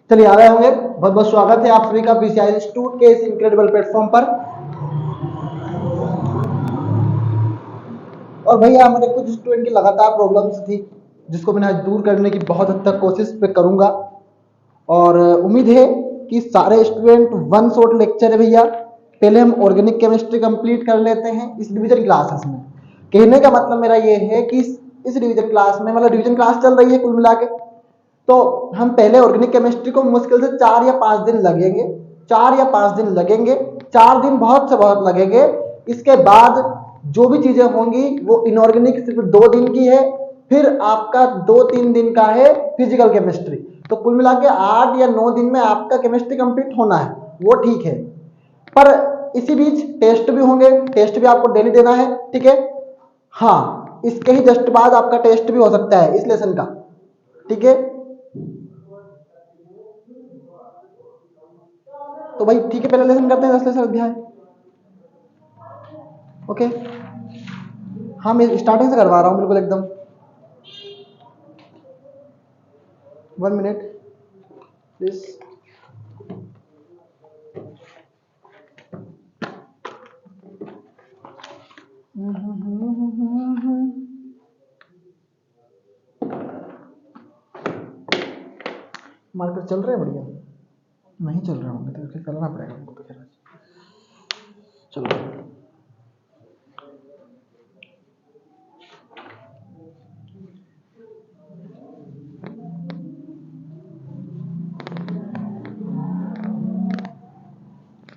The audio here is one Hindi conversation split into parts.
चलिए आ रहे होंगे। बहुत बहुत स्वागत है आप सभी का पीसीआई इंस्टीट्यूट के इस इनक्रेडिबल प्लेटफॉर्म पर। और भैया हमारे कुछ स्टूडेंट की लगातार प्रॉब्लम्स थी जिसको मैं आज दूर करने की बहुत हद तक कोशिश पे करूंगा और उम्मीद है कि सारे स्टूडेंट वन शॉट लेक्चर है भैया। पहले हम ऑर्गेनिक केमिस्ट्री कंप्लीट कर लेते हैं इस डिवीजन क्लासेस में। कहने का मतलब मेरा ये है कि इस डिवीजन क्लास में मतलब डिवीजन क्लास चल रही है कुल मिला के, तो हम पहले ऑर्गेनिक केमिस्ट्री को मुश्किल से 4 या 5 दिन लगेंगे। 4 या 5 दिन लगेंगे, 4 दिन बहुत से बहुत लगेंगे। इसके बाद जो भी चीजें होंगी वो इनऑर्गेनिक सिर्फ 2 दिन की है, फिर आपका 2-3 दिन का है फिजिकल केमिस्ट्री। तो कुल मिला के 8 या 9 दिन में आपका केमिस्ट्री कंप्लीट होना है, वो ठीक है। पर इसी बीच टेस्ट भी होंगे, टेस्ट भी आपको डेली देना है, ठीक है। हाँ, इसके ही जस्ट बाद आपका टेस्ट भी हो सकता है इस लेसन का, ठीक है। तो भाई ठीक है, पहले लेसन करते हैं 10 लेसन अध्याय। ओके, हाँ मैं स्टार्टिंग से करवा रहा हूँ बिल्कुल एकदम। 1 मिनट प्लीज। मार्केट चल रहा है बढ़िया? नहीं चल रहा होंगे तो फिर करना पड़ेगा हमको तो। खैर चलो,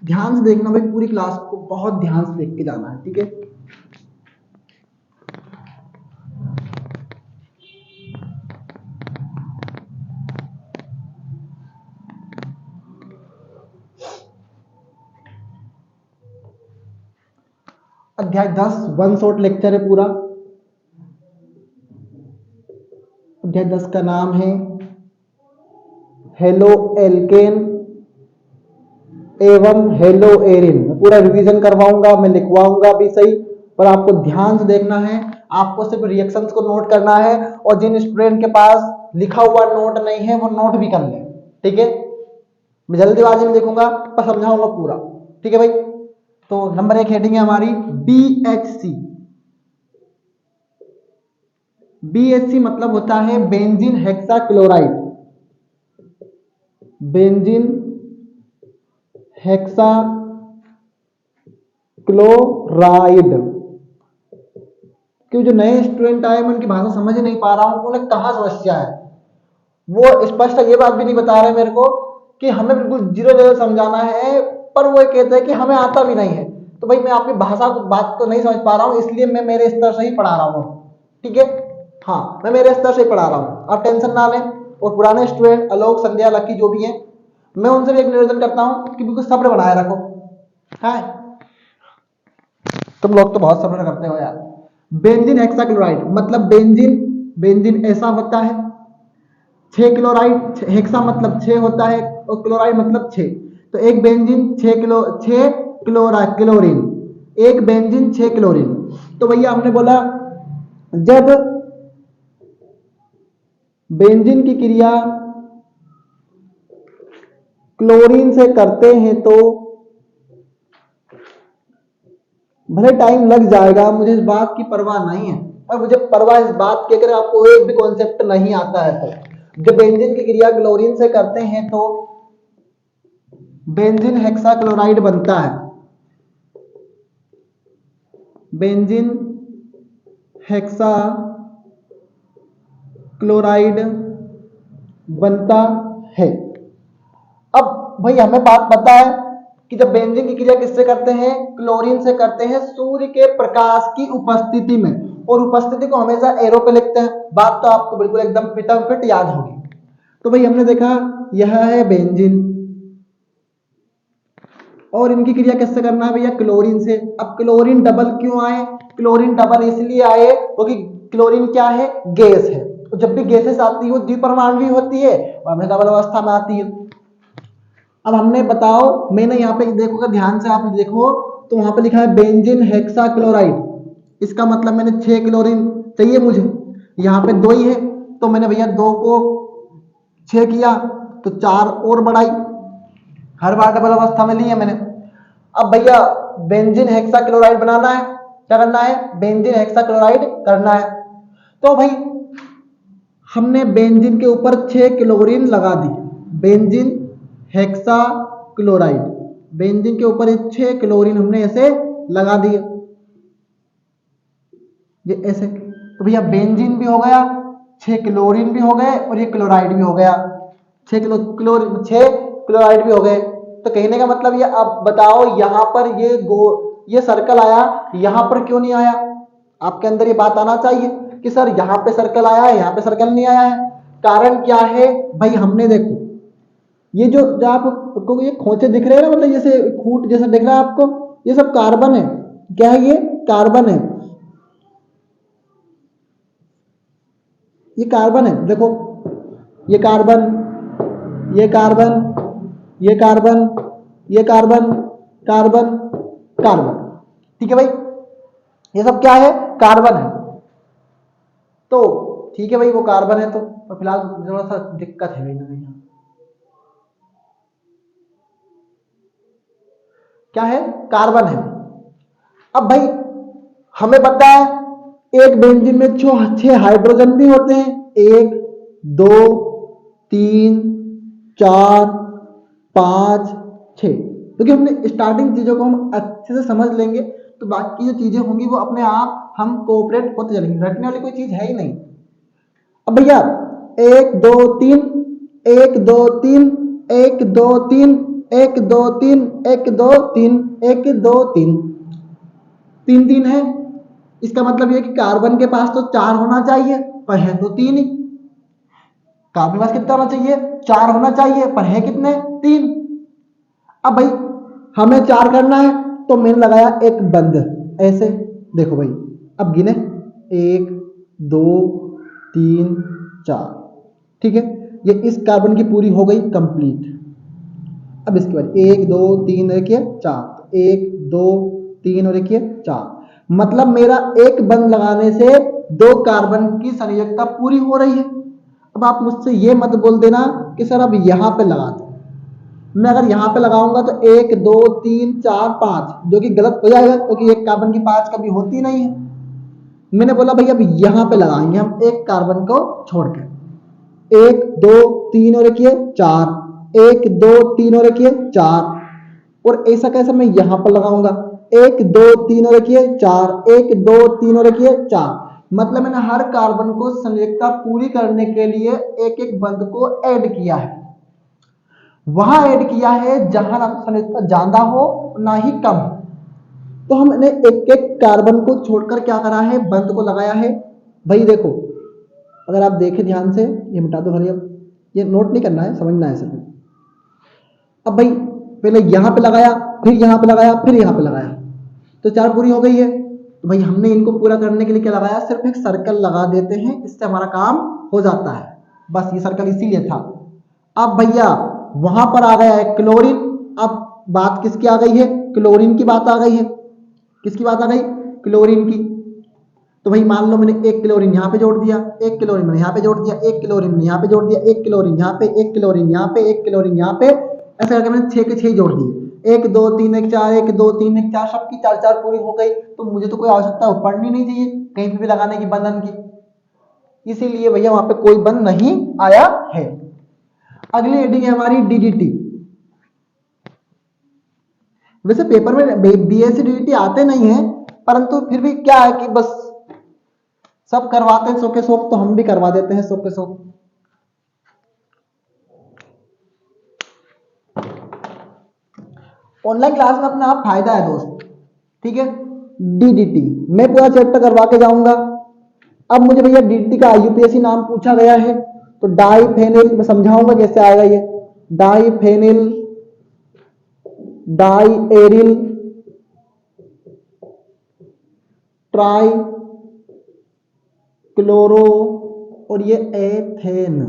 ध्यान से देखना भाई, पूरी क्लास को बहुत ध्यान से देख के जाना है, ठीक है। अध्याय 10 वन शॉट लेक्चर है पूरा। अध्याय 10 का नाम है हेलो एल्केन एवं हेलो एरिन। पूरा रिवीजन करवाऊंगा, मैं लिखवाऊंगा भी सही, पर आपको ध्यान से देखना है। आपको सिर्फ रिएक्शंस को नोट करना है और जिन स्टूडेंट के पास लिखा हुआ नोट नहीं है वो नोट भी कर ले, ठीक है। मैं जल्दीबाजी में लिखूंगा पर समझाऊंगा पूरा, ठीक है भाई। तो नंबर 1 हेडिंग है हमारी BHC। BHC मतलब होता है benzene hexa chloride. Benzene hexa chloride. क्यों जो नए स्टूडेंट आए मैं उनकी भाषा समझ नहीं पा रहा हूं, उन्हें कहाँ समस्या है। वो स्पष्ट ये बात भी नहीं बता रहे मेरे को कि हमें बिल्कुल जीरो जीरो समझाना है, पर वो कहते हैं कि हमें आता भी नहीं है। तो भाई मैं आपकी भाषा को बात को नहीं समझ पा रहा हूँ, इसलिए मैं मेरे स्तर से ही पढ़ा रहा हूँ, ठीक है। हाँ मैं मेरे स्तर से ही पढ़ा रहा हूँ, आप टेंशन ना लें। और पुराने स्टूडेंट आलोक संध्या लकी जो भी हैं, मैं उनसे भी एक निवेदन करता हूँ कि बिल्कुल सब्र बनाए रखो। है, तुम लोग तो बहुत सब्र करते हो यार। बेंजीन हेक्साक्लोराइड मतलब बेंजीन, बेंजीन ऐसा होता है। 6 क्लोराइड, हेक्सा मतलब 6 होता है और क्लोराइड मतलब 6। तो एक बेंजीन 6 क्लोरीन, एक बेंजीन 6 क्लोरीन। तो भैया हमने बोला जब बेंजीन की क्रिया क्लोरीन से करते हैं तो भले टाइम लग जाएगा, मुझे इस बात की परवाह नहीं है। और मुझे परवाह इस बात की, अगर आपको एक भी कॉन्सेप्ट नहीं आता है तो जब बेंजीन की क्रिया क्लोरीन से करते हैं तो बेंजीन हेक्साक्लोराइड बनता है। बेंजीन हेक्सा क्लोराइड बनता है। अब भाई हमें बात पता है कि जब बेंजीन की क्रिया किससे करते हैं, क्लोरीन से करते हैं, सूर्य के प्रकाश की उपस्थिति में। और उपस्थिति को हमेशा एरो पे लिखते हैं, बात तो आपको बिल्कुल एकदम फिटम फिट याद होगी। तो भाई हमने देखा यह है बेंजीन और इनकी क्रिया किससे करना है भैया, क्लोरीन से। अब क्लोरीन डबल क्यों आए, क्लोरीन डबल इसलिए आए क्योंकि क्लोरीन क्या है, गैस है। तो जब भी गैसेस आती है वो द्विपरमाणु होती है और हमें डबल अवस्था में आती है। अब हमने बताओ, मैंने यहाँ पे देखोगे ध्यान से, आप देखो तो वहां पे लिखा है बेंजीन हेक्सा क्लोराइड। इसका मतलब मैंने 6 क्लोरीन चाहिए मुझे, यहाँ पे 2 ही है तो मैंने भैया 2 को 6 किया तो 4 और बढ़ाई, हर बार डबल अवस्था में ली है मैंने। अब भैया बेंजीन हेक्साक्लोराइड बनाना है, क्या करना है, बेंजीन हेक्साक्लोराइड करना है। तो भाई हमने बेंजीन के ऊपर 6 क्लोरीन लगा दी, बेंजीन हेक्साक्लोराइड, बेंजीन के ऊपर 6 क्लोरीन हमने ऐसे लगा दिए, ये ऐसे। तो भैया बेंजीन भी हो गया, 6 क्लोरीन भी हो गए और ये क्लोराइड भी हो गया, 6 क्लोराइड भी हो गए। तो कहने का मतलब ये, अब बताओ यहाँ पर ये सर्कल आया, यहाँ पर क्यों नहीं आया? आपके अंदर ये बात आना चाहिए कि सर यहाँ पे सर्कल आया है, यहाँ पे सर्कल नहीं आया है। कारण क्या है भाई, हमने देखो ये जो आपको ये खोचे दिख रहे हैं ना, मतलब जैसे खूंट जैसा दिख रहा है आपको, ये सब कार्बन है। क्या है ये? कार्बन है, ये कार्बन है। देखो ये कार्बन, ये कार्बन, ये कार्बन, ये कार्बन, कार्बन, कार्बन, ठीक है भाई, ये सब क्या है? कार्बन है। तो ठीक है भाई, वो कार्बन है, तो फिलहाल थोड़ा सा दिक्कत है भाई ना यहाँ, क्या है? कार्बन है। अब भाई हमें पता है एक बेंजीन में 6 हाइड्रोजन भी होते हैं, 1 2 3 4 5 6, क्योंकि हमने स्टार्टिंग चीजों को हम अच्छे से समझ लेंगे तो बाकी जो चीजें होंगी वो अपने आप हम कोऑपरेट होते चलेंगे, रटने वाली कोई चीज है ही नहीं। अब भैया 1 2 3 1 2 3 1 2 3 1 2 3 1 2 3 1 2 3 3 3 है, इसका मतलब ये कि कार्बन के पास तो 4 होना चाहिए, पर है तो 3 ही। कार्बन के पास कितना होना चाहिए? 4 होना चाहिए, पर है कितने? 3। अब भाई हमें 4 करना है तो मैंने लगाया एक बंद ऐसे, देखो भाई अब गिने 1 2 3 4, ठीक है, ये इस कार्बन की पूरी हो गई कंप्लीट। अब इसके बाद 1 2 3 देखिए 4, 1 2 3 और देखिए 4, मतलब मेरा एक बंद लगाने से 2 कार्बन की संयोजकता पूरी हो रही है। अब आप मुझसे ये मत बोल देना कि सर अब यहाँ पे लगा दो, मैं अगर यहाँ पे लगाऊंगा तो 1 2 3 4 5, जो कि गलत हो जाएगा क्योंकि एक कार्बन की 5 कभी होती नहीं है। मैंने बोला भाई अब यहाँ पे लगाएंगे हम एक कार्बन को छोड़कर, 1 2 3 और रखिए 4, 1 2 3 और रखिए 4, और ऐसा कैसे मैं यहाँ पर लगाऊंगा 1 2 3 और रखिए 4, 1 2 3 और रखिए 4, मतलब मैंने हर कार्बन को संयोजकता पूरी करने के लिए एक एक बंद को ऐड किया है, वहां ऐड किया है जहां ना संयोजकता ज्यादा हो ना ही कम। तो हमने एक एक कार्बन को छोड़कर क्या करा है, बंद को लगाया है। भाई देखो अगर आप देखें ध्यान से, ये मिटा दो भाई, अब ये नोट नहीं करना है, समझना है सिर्फ। अब भाई पहले यहाँ पे लगाया, फिर यहाँ पे लगाया, फिर यहाँ पे लगाया, तो 4 पूरी हो गई है। तो भाई हमने इनको पूरा करने के लिए क्या लगाया, सिर्फ एक सर्कल लगा देते हैं, इससे हमारा काम हो जाता है, बस ये सर्कल इसीलिए था। अब भैया वहां पर आ गया है क्लोरीन, अब बात किसकी आ गई है, क्लोरीन की बात आ गई है। किसकी बात आ गई, क्लोरीन की। तो भाई मान लो मैंने एक क्लोरीन यहाँ पे जोड़ दिया, एक क्लोरीन मैंने यहाँ पे जोड़ दिया, एक क्लोरीन मैंने यहाँ पे जोड़ दिया, एक क्लोरीन यहाँ पे, एक क्लोरीन यहाँ पे, एक क्लोरीन यहाँ पे, ऐसे करके मैंने 6 के 6 जोड़ दिए, 1 2 3 1 4, 1 2 3 1 4, सबकी 4 4 पूरी हो गई। तो मुझे तो कोई आवश्यकता पड़नी नहीं चाहिए कहीं पे भी लगाने की बंधन की, इसीलिए भैया वहां पे कोई बंध नहीं आया है। अगली हेडिंग है हमारी डीडीटी। वैसे पेपर में बीएससी डीडीटी आते नहीं है, परंतु फिर भी क्या है कि बस सब करवाते हैं, सो के शौक तो हम भी करवा देते हैं, सो के शौक। ऑनलाइन क्लास में अपना आप फायदा है दोस्त, ठीक है। डीडीटी मैं पूरा चैप्टर करवा के जाऊंगा। अब मुझे भैया डीडीटी का यूपीएससी नाम पूछा गया है, तो डाइफेनिल मैं समझाऊंगा कैसे आएगा ये, डाइफेनिल डाइएरिल ट्राई क्लोरो और ये एथेन,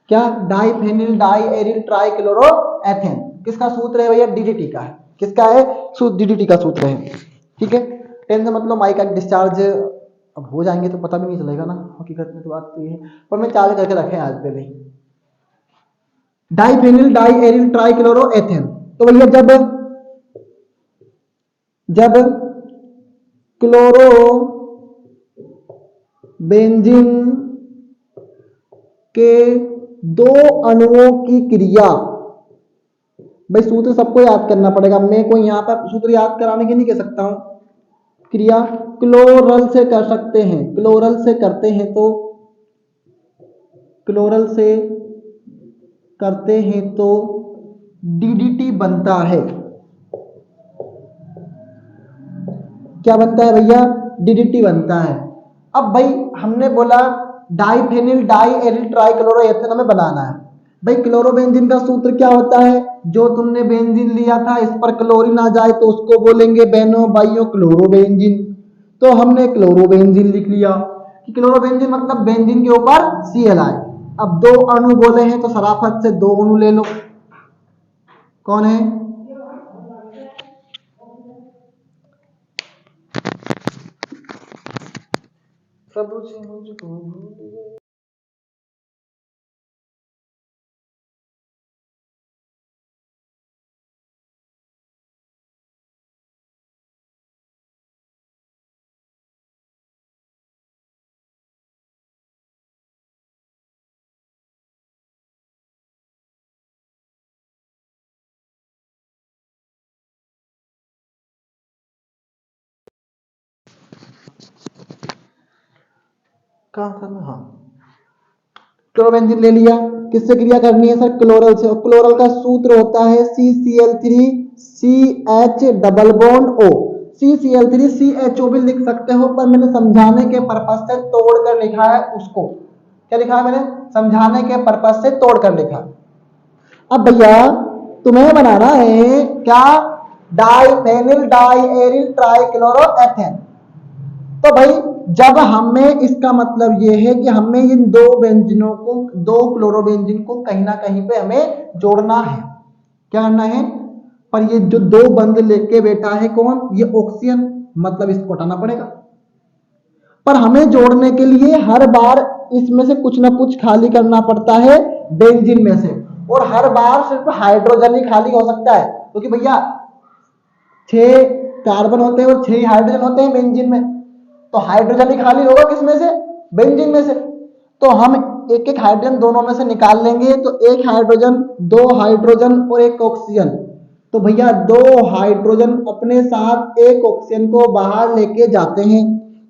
क्या, डाइफेनिल डाइएरिल ट्राई क्लोरो एथेन, किसका सूत्र है भैया, डीडीटी का है। किसका है, डीडीटी का सूत्र है, ठीक है। टेंशन मतलब माइक का डिस्चार्ज अब हो जाएंगे तो पता भी नहीं चलेगा ना, हकीकत में तो बात तो ये है, पर मैं चार्ज करके रखे आज पहले ही। Diphenyl di aryl trichloroethane. तो भैया जब क्लोरो बेंजीन के दो अणुओं की क्रिया, भाई सूत्र सबको याद करना पड़ेगा, मैं कोई यहां पर सूत्र याद कराने के नहीं कह सकता हूं। क्रिया क्लोरल से कर सकते हैं, क्लोरल से करते हैं तो क्लोरल से करते हैं तो डीडीटी बनता है। क्या बनता है भैया? डीडीटी बनता है। अब भाई हमने बोला डाइफेनिल डाई एरिल ट्राइक्लोरोएथेन हमें बनाना है। भाई क्लोरोबेंजीन का सूत्र क्या होता है? जो तुमने बेंजीन लिया था इस पर क्लोरीन आ जाए तो उसको बोलेंगे बेनो बाइयो क्लोरोबेंजीन। तो हमने क्लोरोबेंजीन लिख लिया कि क्लोरोबेंजीन मतलब बेंजीन के ऊपर Cl आए। अब दो अणु बोले हैं तो सराफत से दो अणु ले लो। कौन है? प्रभु जी मुझको भूल गए। कहाँ था मैं? हाँ, क्लोरोबेंजीन ले लिया। किससे क्रिया करनी है सर? क्लोरल से। और क्लोरल का सूत्र होता है CCl3 CH double bond O। CCl3 CHO भी लिख सकते हो, पर मैंने समझाने के पर्पज से तोड़कर लिखा है उसको। क्या लिखा है मैंने? समझाने के पर्पज से तोड़कर लिखा। अब भैया तुम्हें बनाना है क्या? Diphenyl di aryl trichloroethane. तो भाई जब हमें इसका मतलब ये है कि हमें इन दो बेंजीनों को, दो क्लोरोबेंजीन को कहीं ना कहीं पे हमें जोड़ना है। क्या करना है? पर ये जो दो बंद लेके बैठा है कौन? ये ऑक्सीजन, मतलब इसको हटाना पड़ेगा। पर हमें जोड़ने के लिए हर बार इसमें से कुछ ना कुछ खाली करना पड़ता है बेंजीन में से, और हर बार सिर्फ हाइड्रोजन ही खाली हो सकता है, क्योंकि भैया 6 कार्बन होते हैं और 6 हाइड्रोजन होते हैं बेंजीन में। तो हाइड्रोजन ही खाली होगा किसमें से? बेंजीन में से। तो हम एक एक हाइड्रोजन दोनों में से निकाल लेंगे, तो एक हाइड्रोजन, दो हाइड्रोजन और एक ऑक्सीजन। तो भैया दो हाइड्रोजन अपने साथ एक ऑक्सीजन को बाहर लेके जाते हैं,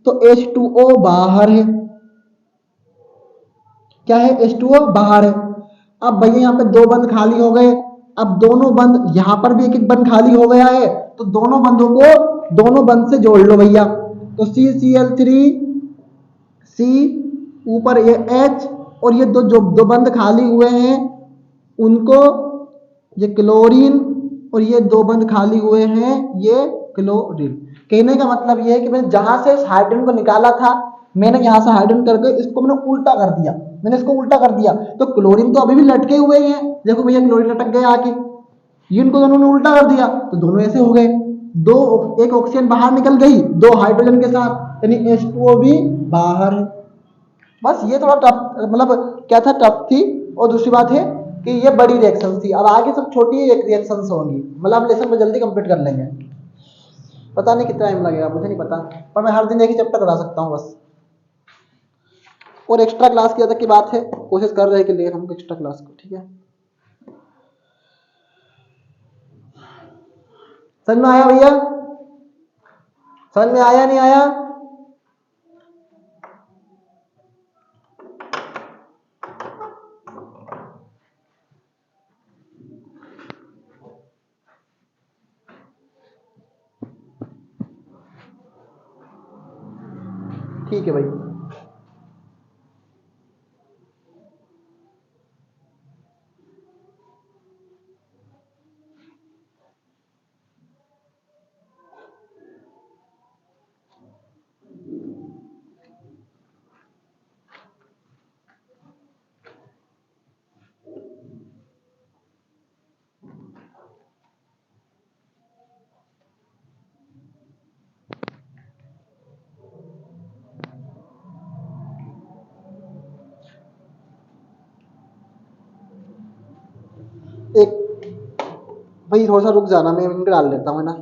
तो H2O बाहर है। क्या है? H2O बाहर है। अब भैया यहाँ पे दो बंद खाली हो गए। अब दोनों बंद, यहां पर भी एक एक बंद खाली हो गया है, तो दोनों बंदों को दोनों बंद से जोड़ लो भैया। तो CCl3 C, ऊपर ये H, और ये दो जो दो बंद खाली हुए हैं उनको, ये क्लोरीन, और ये दो बंद खाली हुए हैं ये क्लोरीन। कहने का मतलब ये है कि मैंने जहां से इस हाइड्रोजन को निकाला था, मैंने यहां से हाइड्रोजन करके इसको मैंने उल्टा कर दिया, मैंने इसको उल्टा कर दिया। तो क्लोरीन तो अभी भी लटके हुए ही हैं, देखो भैया क्लोरीन लटक गया आके। ये इनको दोनों ने उल्टा कर दिया तो दोनों ऐसे हो गए। दो, एक ऑक्सीजन बाहर निकल गई दो हाइड्रोजन के साथ, यानी H2O भी बाहर है। बस ये थोड़ा टफ, मतलब क्या था, टफ थी। और दूसरी बात है कि ये बड़ी रिएक्शन थी, अब आगे सब छोटी रिएक्शंस होंगी, मतलब लेसन में जल्दी कंप्लीट कर लेंगे। पता नहीं कितना टाइम लगेगा, मुझे नहीं पता, पर मैं हर दिन एक ही चैप्टर करा सकता हूँ बस। और एक्स्ट्रा क्लास की तक की बात है, कोशिश कर रहे हैं कि ले हम एक्स्ट्रा क्लास को, ठीक है। समझ में आया भैया? समझ में आया नहीं आया? ठीक है भाई। भाई थोड़ा सा रुक जाना, मैं इनके डाल लेता हूँ ना।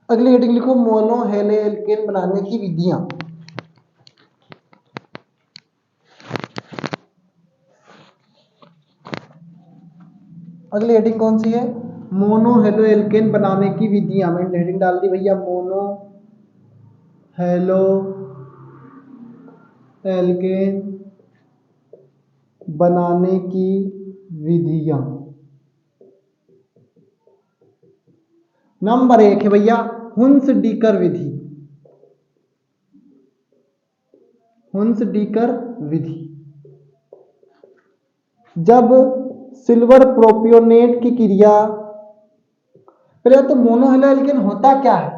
अगली हेडिंग लिखो, मोनो हेलो एल्केन बनाने की विधियां। अगली हेडिंग कौन सी है? मोनो हेलो एल्केन बनाने की विधियां। मैंने हेडिंग डाल दी भैया, मोनो हेलो एल्केन बनाने की विधियां। नंबर 1 है भैया हुंस-डीकर विधि। हुंस-डीकर विधि, जब सिल्वर प्रोपियोनेट की क्रिया, पहले तो मोनो हेलो एल्केन होता क्या है?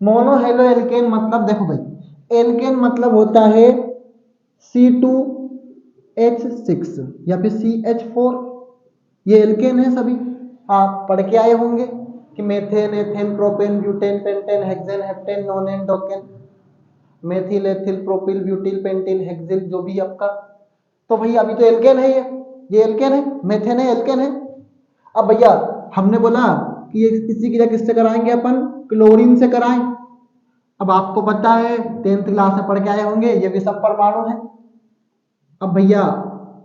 मोनो हेलो एल्केन मतलब देखो भाई, एल्केन मतलब होता है C2H6 या फिर CH4, ये एल्केन है सभी। आप पढ़ के आए होंगे कि methane, ethane, propane, butane, pentane, hexane, heptane, nonene, decane, methyl, ethyl, propyl, butyl, pentyl, hexyl, जो भी आपका। तो भैया अभी तो एल्केन है, ये एल्केन है, मेथेन है, एल्केन है। अब भैया हमने बोला कि ये इसी क्रिया किससे कराएंगे अपन? क्लोरीन से कराएं। अब आपको पता है 10th क्लास में पढ़ के आए होंगे, ये विषम परमाणु है। अब भैया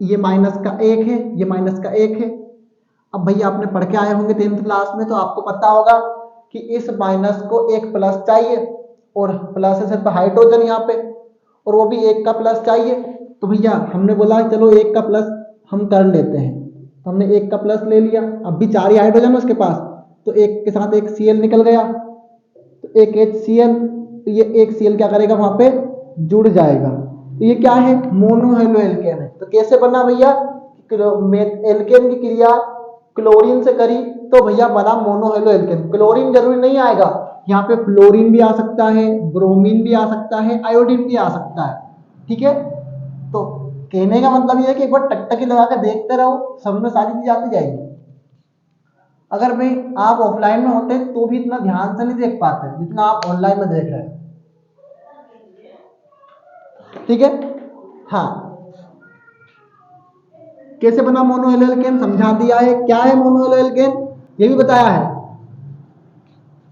ये माइनस का 1 है, ये माइनस का 1 है। अब भैया आपने पढ़ के आए होंगे 10th क्लास में, तो आपको पता होगा कि इस माइनस को एक प्लस चाहिए, और प्लस है सिर्फ हाइड्रोजन यहाँ पे, और वो भी 1 का प्लस चाहिए। तो भैया हमने बोला चलो 1 का प्लस हम कर लेते हैं, तो हमने 1 का प्लस ले लिया। अब भी 4 ही हाइड्रोजन है उसके पास, तो एक के साथ एक Cl निकल गया, तो एक HCl, तो ये एक Cl क्या करेगा वहां पे जुड़ जाएगा। तो ये क्या है? मोनो हेलो एल्केन है। तो कैसे बना भैया? एल्केन की क्रिया क्लोरीन से करी तो भैया बना मोनो हेलो एल्केन। क्लोरीन जरूरी नहीं आएगा, यहाँ पे फ्लोरीन भी आ सकता है, ब्रोमीन भी आ सकता है, आयोडीन भी आ सकता है। ठीक है, तो कहने का मतलब ये है कि एक बार टकटकी लगा कर देखते रहो, समझ में सारी चीज आती जाएगी। अगर भाई आप ऑफलाइन में होते तो भी इतना ध्यान से नहीं देख पाते जितना आप ऑनलाइन में देख रहे हैं। ठीक है, हाँ, कैसे बना मोनो हेलो एल्केन समझा दिया है। क्या है मोनो हेलो एल्केन ये भी बताया है।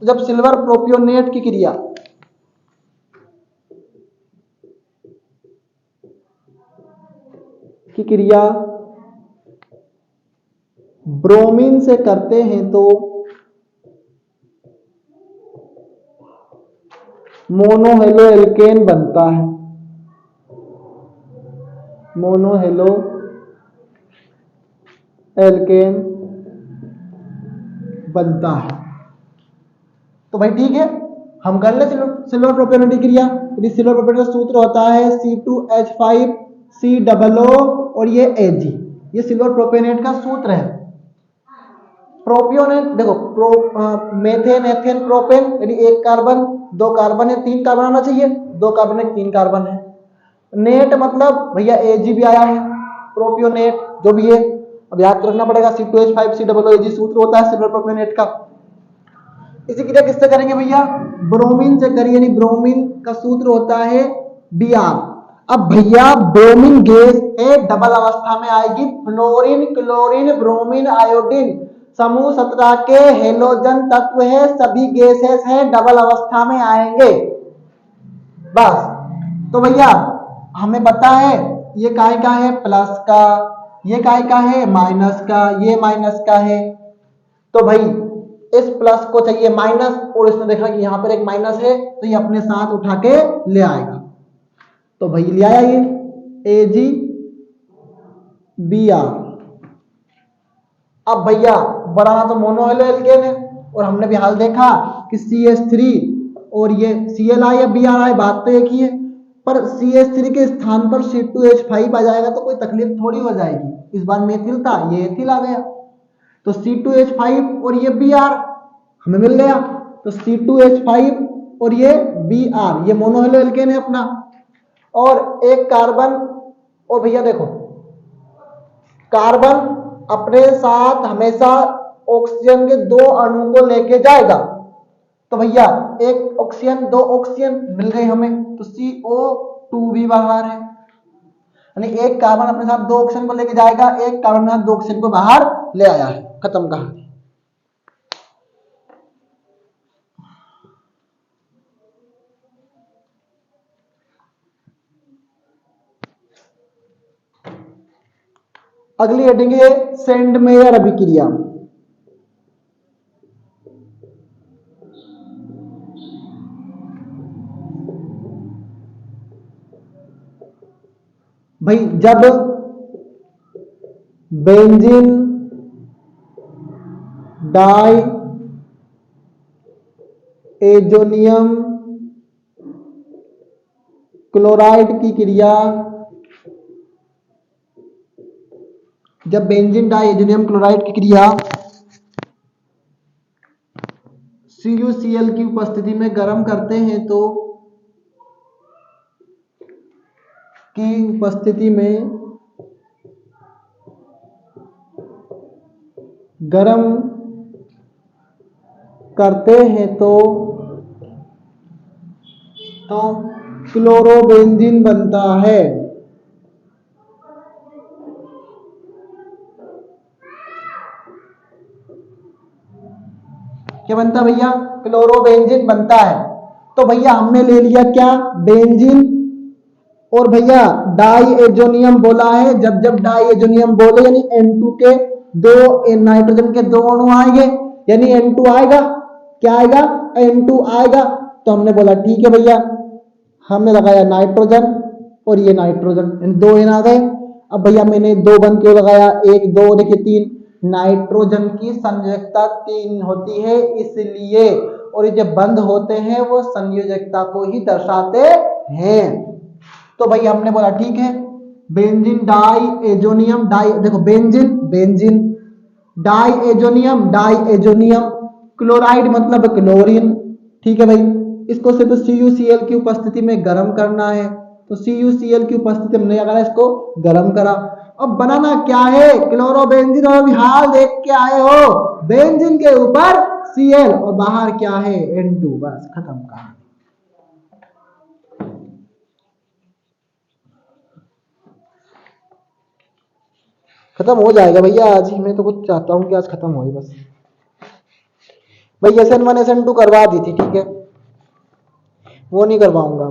तो जब सिल्वर प्रोपियोनेट की क्रिया ब्रोमीन से करते हैं तो मोनो हेलो एल्केन बनता है। मोनो हेलो एल्केन बनता है। तो भाई ठीक है, हम कर ले सिल्वर प्रोपेनेट की क्रिया। यदि सिल्वर प्रोपेनेट का सूत्र होता है C2H5COO और ये Ag, ये सिल्वर प्रोपेनेट का सूत्र है। प्रोपियोनेट देखो, मेथेन, एथेन, प्रोपेन, यानी 1 कार्बन 2 कार्बन है, 3 कार्बन आना चाहिए, 2 कार्बन है, 3 कार्बन है। नेट मतलब भैया Ag भी आया है, प्रोपियोनेट जो भी है। अब याद रखना पड़ेगा C2H5COO Ag सूत्र होता है सिल्वर प्रोपेनेट का। इसी क्रिया किससे करेंगे भैया? ब्रोमीन से करिए, यानी ब्रोमीन का सूत्र होता है Br। अब भैया ब्रोमीन गैस है, डबल अवस्था में आएगी। फ्लोरीन, क्लोरीन, ब्रोमीन, आयोडीन समूह 17 के हेलोजन तत्व है, सभी गैसेस हैं, डबल अवस्था में आएंगे। बस। तो भैया हमें पता है ये काय का है, प्लस का, ये काय का है, माइनस का, ये माइनस का है। तो भाई इस प्लस को चाहिए माइनस, और इसने देखा कि यहां पर एक माइनस है तो ये अपने साथ उठा के ले आएगा। तो भाई ले आया ये Ag Br। अब भैया बनाना तो मोनोहेलो एल्केन है, और हमने भी हाल देखा कि CH3 और ये Cl या Br, बात तो एक ही है, पर CH3 के स्थान पर C2H5 आ जाएगा तो कोई तकलीफ थोड़ी हो जाएगी। इस बार मेथिल था, ये एथिल आ गया, तो C2H5 और ये Br हमें मिल गया। तो C2H5 और ये Br, ये मोनोहेलो एल्केन है अपना, और एक कार्बन। और भैया देखो कार्बन अपने साथ हमेशा ऑक्सीजन के 2 अणु को लेके जाएगा। तो भैया एक ऑक्सीजन, 2 ऑक्सीजन मिल गए हमें, तो CO2 भी बाहर है, यानी एक कार्बन अपने साथ 2 ऑक्सीजन को लेके जाएगा, एक कार्बन अपने साथ 2 ऑक्सीजन को बाहर ले आया है। खत्म कहानी। अगली हेडिंग है सेंड मेयर अभिक्रिया। भाई जब बेंजीन डाई एजोनियम क्लोराइड की क्रिया, जब बेंजीन डाई एजोनियम क्लोराइड की क्रिया CuCl की उपस्थिति में गर्म करते हैं तो की उपस्थिति में गर्म करते हैं तो क्लोरोबेंजीन बनता है। क्या बनता है भैया? क्लोरोबेंजीन बनता है। तो भैया हमने ले लिया क्या? बेंजीन, और भैया डाई एजोनियम बोला है। जब जब डाई एजोनियम बोले यानी N2 के 2 नाइट्रोजन के 2 अणु आएंगे, यानी N2 आएगा। क्या आएगा? N2 आएगा। तो हमने बोला ठीक है भैया, हमने लगाया नाइट्रोजन और ये नाइट्रोजन, इन 2 N आ गए। अब भैया मैंने 2 बंद क्यों लगाया? 1 2 देखिए 3, नाइट्रोजन की संयोजकता 3 होती है इसलिए, और ये जब बंद होते हैं वो संयोजकता को ही दर्शाते हैं। तो भाई हमने बोला ठीक है, बेंजीन डाई एजोनियम, डाई देखो benzene benzene, diazonium chloride मतलब क्लोरीन। ठीक है भाई, इसको सिर्फ CuCl की उपस्थिति में गर्म करना है, तो CuCl की उपस्थिति में अगर इसको गर्म करा। अब बनाना क्या है? क्लोरोबेंजीन। और हाल देख के आए हो, बेंजीन के ऊपर Cl और बाहर क्या है? N2। बस खत्म कहानी। खत्म हो जाएगा भैया आज ही। मैं तो कुछ चाहता हूँ कि आज खत्म हो ही बस। भाई SN1 SN2 करवा दी थी, ठीक है, वो नहीं करवाऊंगा।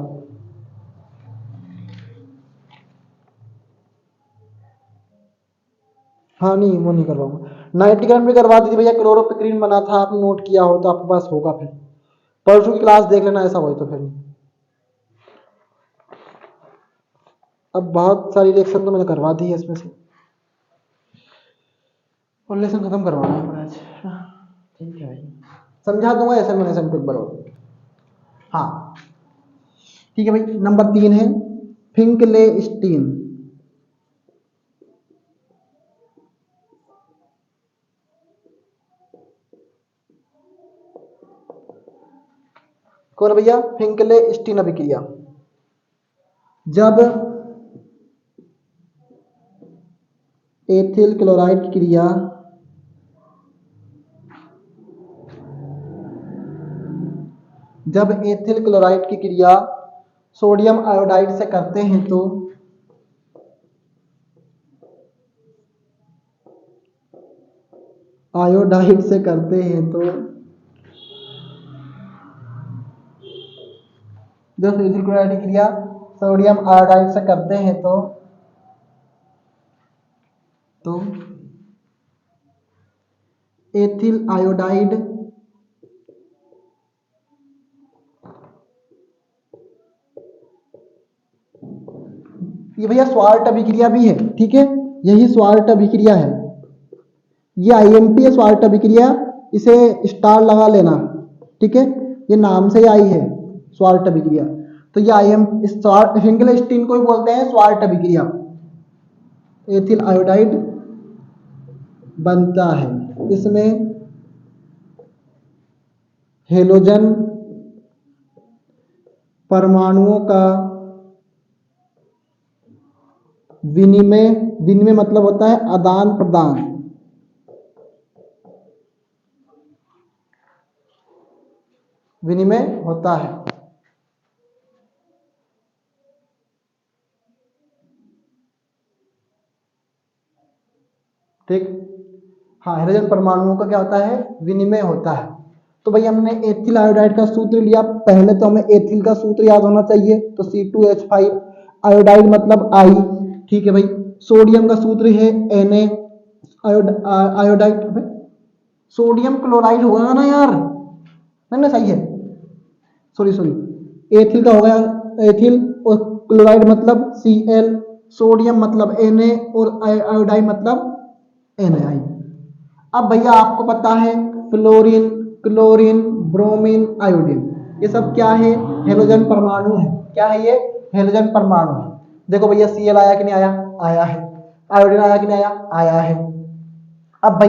हाँ नहीं, वो नहीं करवाऊंगा। नाइट्रिकन भी करवा दी थी भैया, क्लोरोपिक्रीन बना था, आपने नोट किया हो तो आपके पास होगा। फिर परसों की क्लास देख लेना, ऐसा हो तो फिर। अब बहुत सारी रिएक्शन तो मैंने करवा दी है इसमें से, और लेसन खत्म करवाना है आज। ठीक है भाई, समझा दूंगा SN1 SN2 बराबर। हाँ ठीक है भाई। नंबर 3 है फिंकलेस्टीन। कौन भैया? फिंकलेस्टीन अभिक्रिया। जब एथिल क्लोराइड की क्रिया जब एथिल क्लोराइड की क्रिया सोडियम आयोडाइड से करते हैं तो आयोडाइड से करते हैं तो जो फिजिकल क्लोराइड की क्रिया सोडियम आयोडाइड से करते हैं तो एथिल आयोडाइड ये भैया स्वार्ट अभिक्रिया भी है, ठीक है, यही स्वार्ट अभिक्रिया है, ये आईएमपी है स्वार्ट अभिक्रिया, इसे स्टार लगा लेना, ठीक है, ये नाम से ही आई है स्वार्ट अभिक्रिया। तो ये आईएम फिंगलस्टीन को ही बोलते हैं स्वार्ट अभिक्रिया। एथिल आयोडाइड बनता है, इसमें हेलोजन परमाणुओं का विनिमय, विनिमय मतलब होता है आदान प्रदान, विनिमय होता है। ठीक, हाँ, हाइड्रोजन परमाणुओं का क्या होता है, विनिमय होता है। तो भाई हमने एथिल आयोडाइड का सूत्र लिया, पहले तो हमें एथिल का सूत्र याद होना चाहिए, तो C2H5, आयोडाइड मतलब आई, ठीक है भाई। सोडियम का सूत्र है Na, आयोडाइड सोडियम क्लोराइड होगा ना यार, नहीं ना, सही है, सॉरी सॉरी, एथिल का हो गया एथिल, और क्लोराइड मतलब Cl, सोडियम मतलब Na, और आयोडाइड मतलब Na। अब भैया आपको पता है फ्लोरीन, क्लोरीन, ब्रोमीन, आयोडीन, ये सब क्या है, हेलोजन परमाणु है। क्या है ये, हेलोजन परमाणु है। देखो भैया Cl आया कि नहीं आया, आया है। आयोडीन आया कि नहीं आया, आया है। अब भाई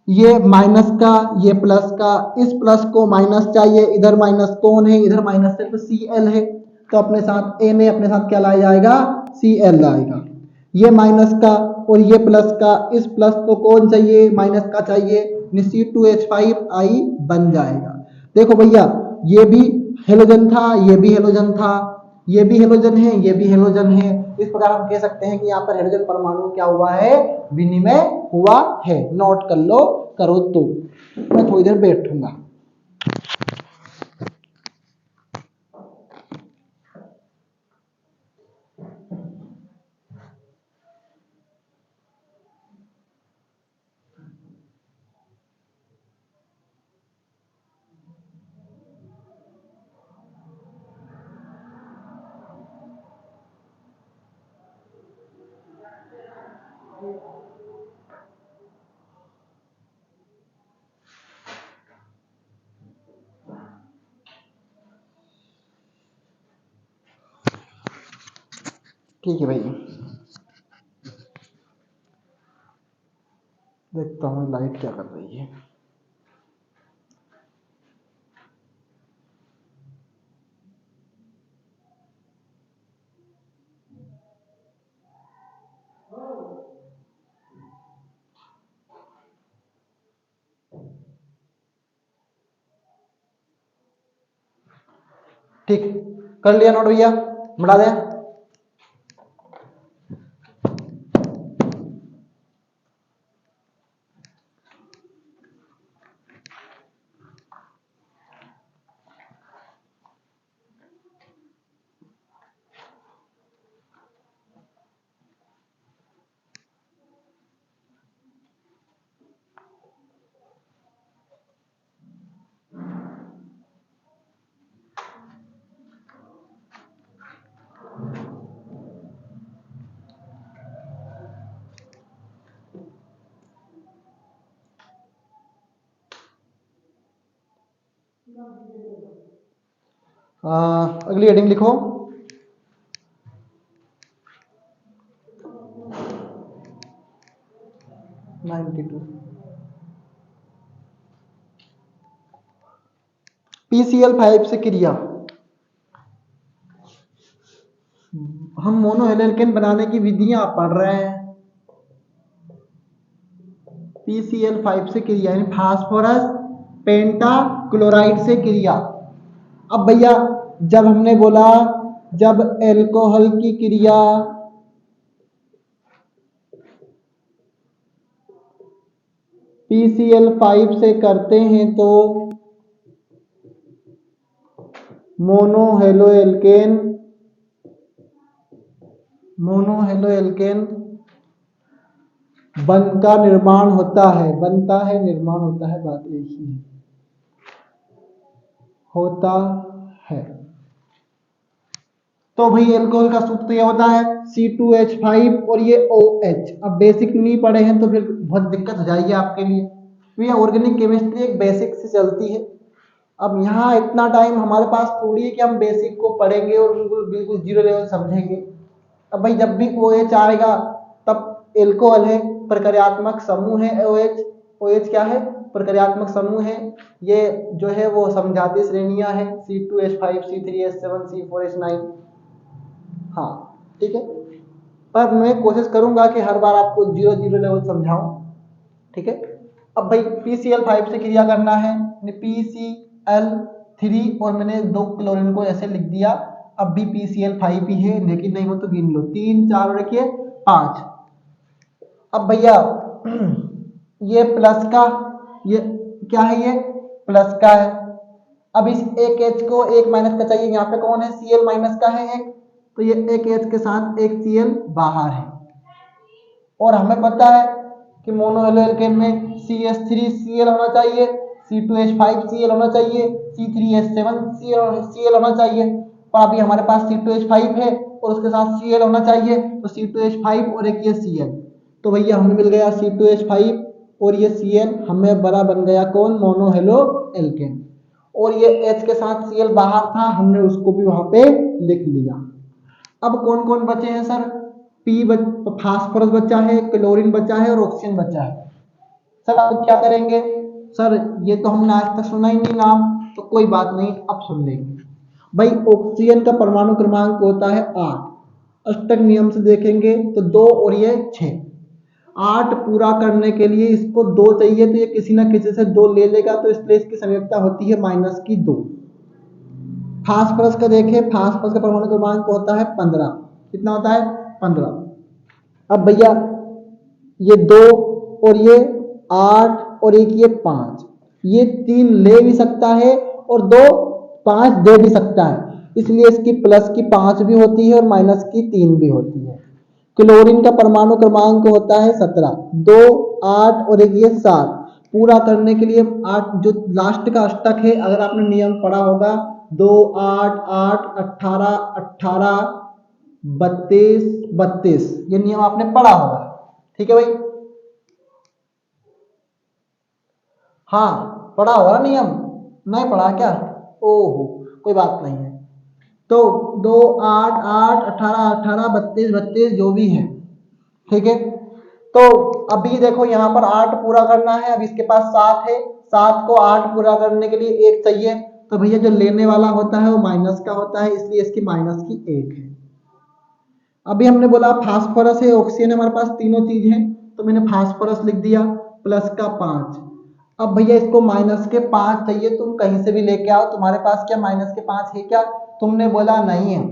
ये माइनस का, ये प्लस का, इस प्लस को माइनस चाहिए, इधर माइनस कौन है, इधर माइनस सिर्फ Cl है, तो अपने साथ Na अपने साथ क्या लाया जाएगा, Cl लाएगा। ये माइनस का और ये प्लस का, इस प्लस को कौन चाहिए, माइनस का चाहिए, C2H5 बन जाएगा। देखो भैया ये भी हेलोजन था, ये भी हेलोजन था, ये भी हेलोजन है, ये भी हेलोजन है। इस प्रकार हम कह सकते हैं कि यहाँ पर हेलोजन परमाणु क्या हुआ है, विनिमय हुआ है। नोट कर लो, करो तो मैं थोड़ी देर बैठूंगा। ठीक है भाई, देखता हूँ लाइट क्या कर रही है। ठीक, कर लिया नोट भैया, बढ़ा दें। अगली हेडिंग लिखो। PCl5 से क्रिया, हम मोनोहेलेन बनाने की विधियां पढ़ रहे हैं। PCl5 से क्रिया यानी फास्फोरस पेंटा क्लोराइड से क्रिया। अब भैया जब हमने बोला जब एल्कोहल की क्रिया PCl5 से करते हैं तो मोनोहेलोएल्केन बनता निर्माण होता है, निर्माण होता है, बात एक ही है, होता है। तो भाई एल्कोहल का सूत्र तो ये होता है C2H5 और ये OH। अब बेसिक नहीं पढ़े हैं तो फिर बहुत दिक्कत हो जाएगी आपके लिए। तो ये ऑर्गेनिक केमिस्ट्री एक बेसिक से चलती है। अब यहाँ इतना टाइम हमारे पास थोड़ी है कि हम बेसिक को पढ़ेंगे और बिल्कुल बिल्कुल जीरो लेवल समझेंगे। अब भाई जब भी OH आएगा तब एल्कोहल है, प्रक्रियात्मक समूह है OH। OH क्या है? प्रक्रियात्मक समूह है। ये जो है वो समझाती श्रेणियां हैं C2H5 C3H7 C4H9। हाँ ठीक है, पर मैं कोशिश करूंगा कि हर बार आपको जीरो जीरो लेवल समझाऊं। ठीक है, अब भाई PCl5 से क्रिया करना है, PCl3 और मैंने 2 क्लोरीन को ऐसे लिख दिया। अब भी PCl5 ही है, लेकिन नहीं हो तो गिन लो, 3 4 रखिए 5। अब भैया ये प्लस का, ये क्या है, ये प्लस का है। अब इस एक H को एक माइनस का चाहिए, यहाँ पे कौन है, Cl माइनस का है एक, तो ये एक H के साथ एक Cl बाहर है। और हमें पता है कि मोनोहेलोएल्केन में CH3Cl होना चाहिए, C2H5Cl होना चाहिए, C3H7Cl होना चाहिए। तो अभी हमारे पास C2H5 है और उसके साथ Cl होना चाहिए, तो C2H5 और एक ये Cl, तो भैया हमें मिल गया C2H5 और ये Cl, हमें बड़ा बन गया कौन, मोनोहेलोएल्केन। और ये H के साथ Cl बाहर था, हमने उसको भी वहां पे लिख लिया। अब कौन कौन बचे हैं सर, फास्फोरस बचा है, क्लोरीन बचा है और ऑक्सीजन बचा है। सर अब क्या करेंगे, सर ये तो हमने आज तक सुना ही नहीं नाम, तो कोई बात नहीं, अब सुन लेंगे। भाई ऑक्सीजन का परमाणु क्रमांक होता है 8। अष्टक नियम से देखेंगे तो 2 और ये 6। 8 पूरा करने के लिए इसको 2 चाहिए, तो ये किसी ना किसी से 2 ले लेगा, तो इसलिए इसकी संयोजकता होती है -2। फास्फोरस का देखें, फास्फोरस का परमाणु क्रमांक होता है 15। कितना होता है, 15। अब भैया ये 2 और ये 8 और एक ये 5, ये 3 ले भी सकता है और 2 5 दे भी सकता है, इसलिए इसकी प्लस की 5 भी होती है और माइनस की 3 भी होती है। क्लोरीन का परमाणु क्रमांक होता है 17। 2 8 और एक ये 7 पूरा करने के लिए 8, जो लास्ट का अष्टक है, अगर आपने नियम पढ़ा होगा 2 8 8 18 18 32 32, ये नियम आपने पढ़ा होगा। ठीक है भाई, हाँ पढ़ा होगा नियम, नहीं पढ़ा क्या, ओहो कोई बात नहीं है। तो 2 8 8 18 18 32 32 जो भी है, ठीक है। तो अभी देखो यहाँ पर 8 पूरा करना है, अब इसके पास 7 है, 7 को 8 पूरा करने के लिए 1 चाहिए, तो भैया जो लेने वाला होता है वो माइनस का होता है, इसलिए इसकी माइनस की 1 है। अभी हमने बोला फास्फोरस है, ऑक्सीजन हमारे पास, तीनों चीज है, तो मैंने फास्फोरस लिख दिया प्लस का 5। अब भैया इसको माइनस के 5 चाहिए, तुम कहीं से भी लेके आओ, तुम्हारे पास क्या माइनस के 5 है क्या, तुमने बोला नहीं है।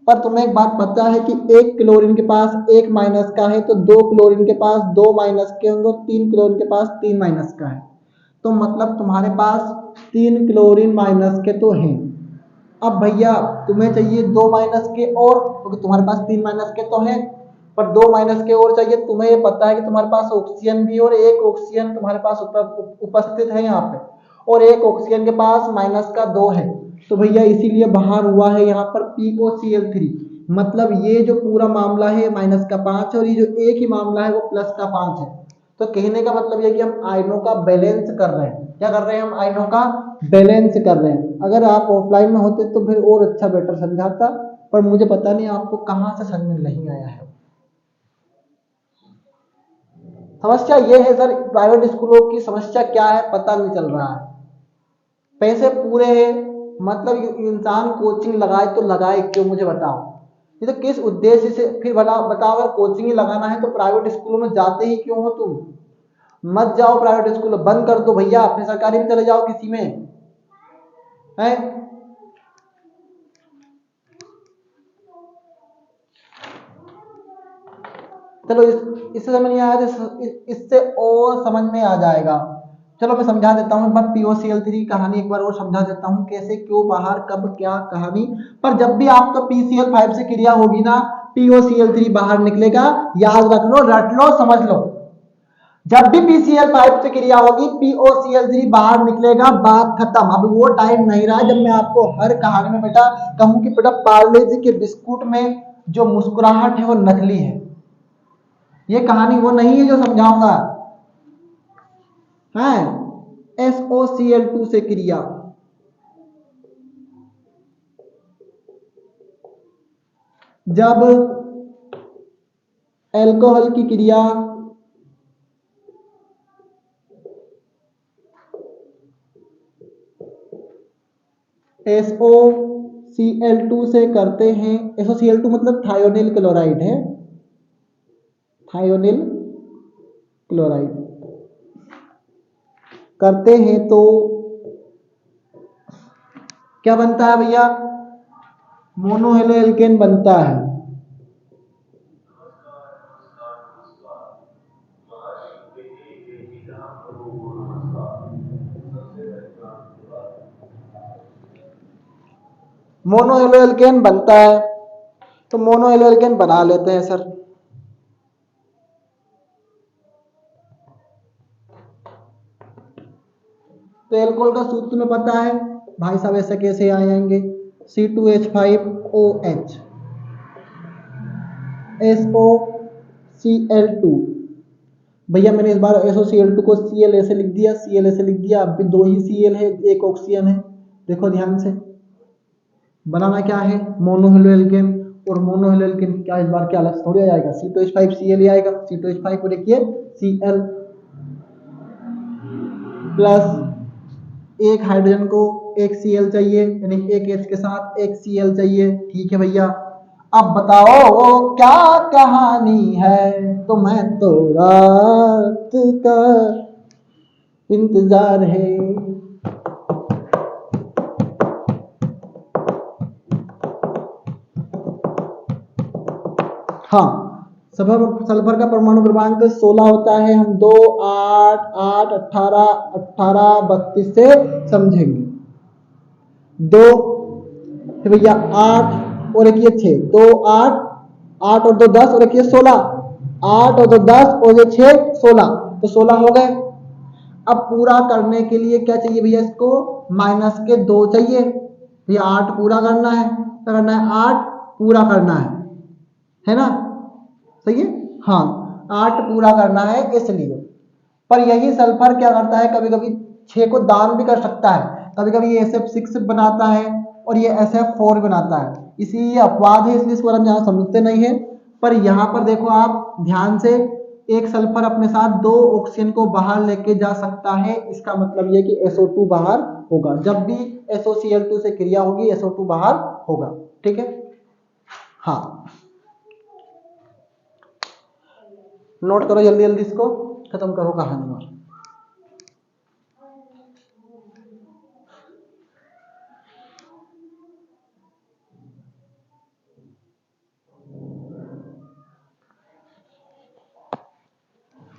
पर तुम्हें एक बात पता है कि एक क्लोरीन के पास एक माइनस का है, तो 2 क्लोरीन के पास 2 माइनस के होंगे, 3 क्लोरीन के पास 3 माइनस का है, तो मतलब तुम्हारे पास 3 क्लोरीन माइनस के तो हैं। अब भैया तुम्हें चाहिए 2 माइनस के और, क्योंकि तुम्हारे पास 3 माइनस के तो हैं, पर 2 माइनस के और चाहिए। तुम्हें ये पता है कि तुम्हारे पास ऑक्सीजन भी, और एक ऑक्सीजन तुम्हारे पास उपस्थित है यहाँ पे, और एक ऑक्सीजन के पास -2 है, तो भैया इसीलिए बाहर हुआ है यहाँ पर POCl3। मतलब ये जो पूरा मामला है -5 है, और ये जो एक ही मामला है वो +5 है। तो कहने का मतलब ये कि हम आयनों का बैलेंस कर रहे हैं। क्या कर रहे हैं, हम आयनों का बैलेंस कर रहे हैं। अगर आप ऑफलाइन में होते तो फिर और अच्छा बेटर समझाता, पर मुझे पता नहीं आपको कहाँ से समझ में नहीं आया है। समस्या ये है सर, प्राइवेट स्कूलों की समस्या क्या है पता नहीं चल रहा है। पैसे पूरे हैं, मतलब इंसान कोचिंग लगाए तो लगाए क्यों, मुझे बताओ। ये तो किस उद्देश्य से, फिर बताओ अगर कोचिंग ही लगाना है तो प्राइवेट स्कूलों में जाते ही क्यों हो तुम। मत जाओ प्राइवेट स्कूल, बंद कर दो भैया, अपने सरकारी में चले जाओ किसी में है। चलो इससे समझ नहीं आया तो इससे और समझ में आ जाएगा। चलो मैं समझा देता हूँ, बस POCl3 की कहानी एक बार और समझा देता हूँ, कैसे क्यों बाहर कब क्या कहानी। पर जब भी आपका PCl5 से क्रिया होगी ना, POCl3 बाहर निकलेगा, याद रख लो समझ लो। जब भी PCl5 से क्रिया होगी POCl3 बाहर निकलेगा, बात खत्म। अब वो टाइम नहीं रहा जब मैं आपको हर कहानी में बेटा कहूं कि बेटा पार्ले जी के बिस्कुट में जो मुस्कुराहट है वो नकली है। ये कहानी वो नहीं है जो समझाऊंगा। है SOCl2 से क्रिया, जब अल्कोहल की क्रिया SOCl2 से करते हैं, SOCl2 मतलब थायोनिल क्लोराइड है, थायोनिल क्लोराइड करते हैं तो क्या बनता है भैया, मोनोहेलो एल्केन बनता है। मोनोहेलो एल्केन बनता है, तो मोनोहेलो एल्केन बना लेते हैं सर। तो एल्कोहल का सूत्र में पता है भाई साहब, ऐसे कैसे आएंगे, C2H5OH SOCl2। भैया मैंने इस बार SOCl2 को Cl ऐसे लिख दिया, Cl ऐसे लिख दिया, अब भी दो ही Cl है, एक ऑक्सीजन है। देखो ध्यान से, बनाना क्या है, मोनोहेलो एल्केन। और मोनोहेलो एल्केन क्या इस बार क्या अलग थोड़ी आ जाएगा, C2H5Cl ही आएगा। C2H5 को देखिए Cl प्लस एक हाइड्रोजन को एक Cl चाहिए, यानी एक H के साथ एक Cl चाहिए। ठीक है भैया, अब बताओ वो क्या कहानी है, तो मैं तो रात का इंतजार है। हाँ, सल्फर का परमाणु क्रमांक 16 होता है। हम 2 8 8 18 18 32 से समझेंगे। 2 भैया 8 और एक ये 6, 2 8 8 और 2 10 और एक ये 16, 8 और 2 10 और ये 6 16, तो 16 हो गए। अब पूरा करने के लिए क्या चाहिए भैया, इसको माइनस के 2 चाहिए भैया। 8 पूरा करना है, क्या करना है, 8 पूरा करना है ना, सही है। हाँ, 8 पूरा करना है इसलिए। पर यही सल्फर क्या करता है, कभी कभी 6 को दान भी कर सकता है, कभी कभी ये SF6 बनाता है और ये SF4 बनाता है। इसी ये अपवाद है, इसलिए इसको हम यहाँ समझते नहीं है। पर यहाँ पर देखो आप ध्यान से, एक सल्फर अपने साथ 2 ऑक्सीजन को बाहर लेके जा सकता है, इसका मतलब ये कि SO2 बाहर होगा। जब भी SOCl2 से क्रिया होगी SO2 बाहर होगा। ठीक है, हाँ नोट करो जल्दी जल्दी, इसको खत्म करो कहानी और।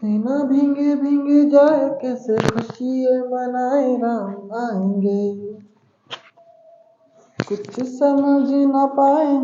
ना भींगे भींगे जाए कैसे खुशियाँ मनाए राम आएंगे, कुछ समझ ना पाए।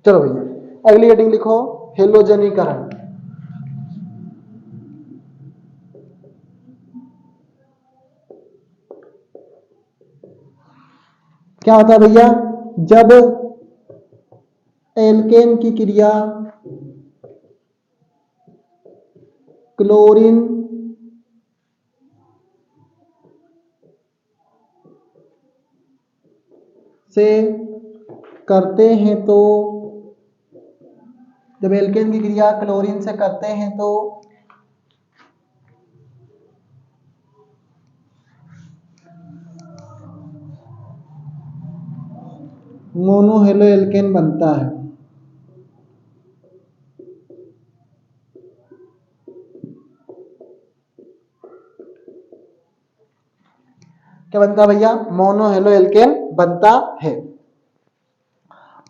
चलो भैया अगली हेडिंग लिखो, हेलोजनीकरण। क्या होता है भैया, जब एल्केन की क्रिया क्लोरीन से करते हैं तो, जब एल्केन की क्रिया क्लोरीन से करते हैं तो मोनोहेलो एल्केन बनता है। क्या बनता है भैया, मोनोहेलो एल्केन बनता है।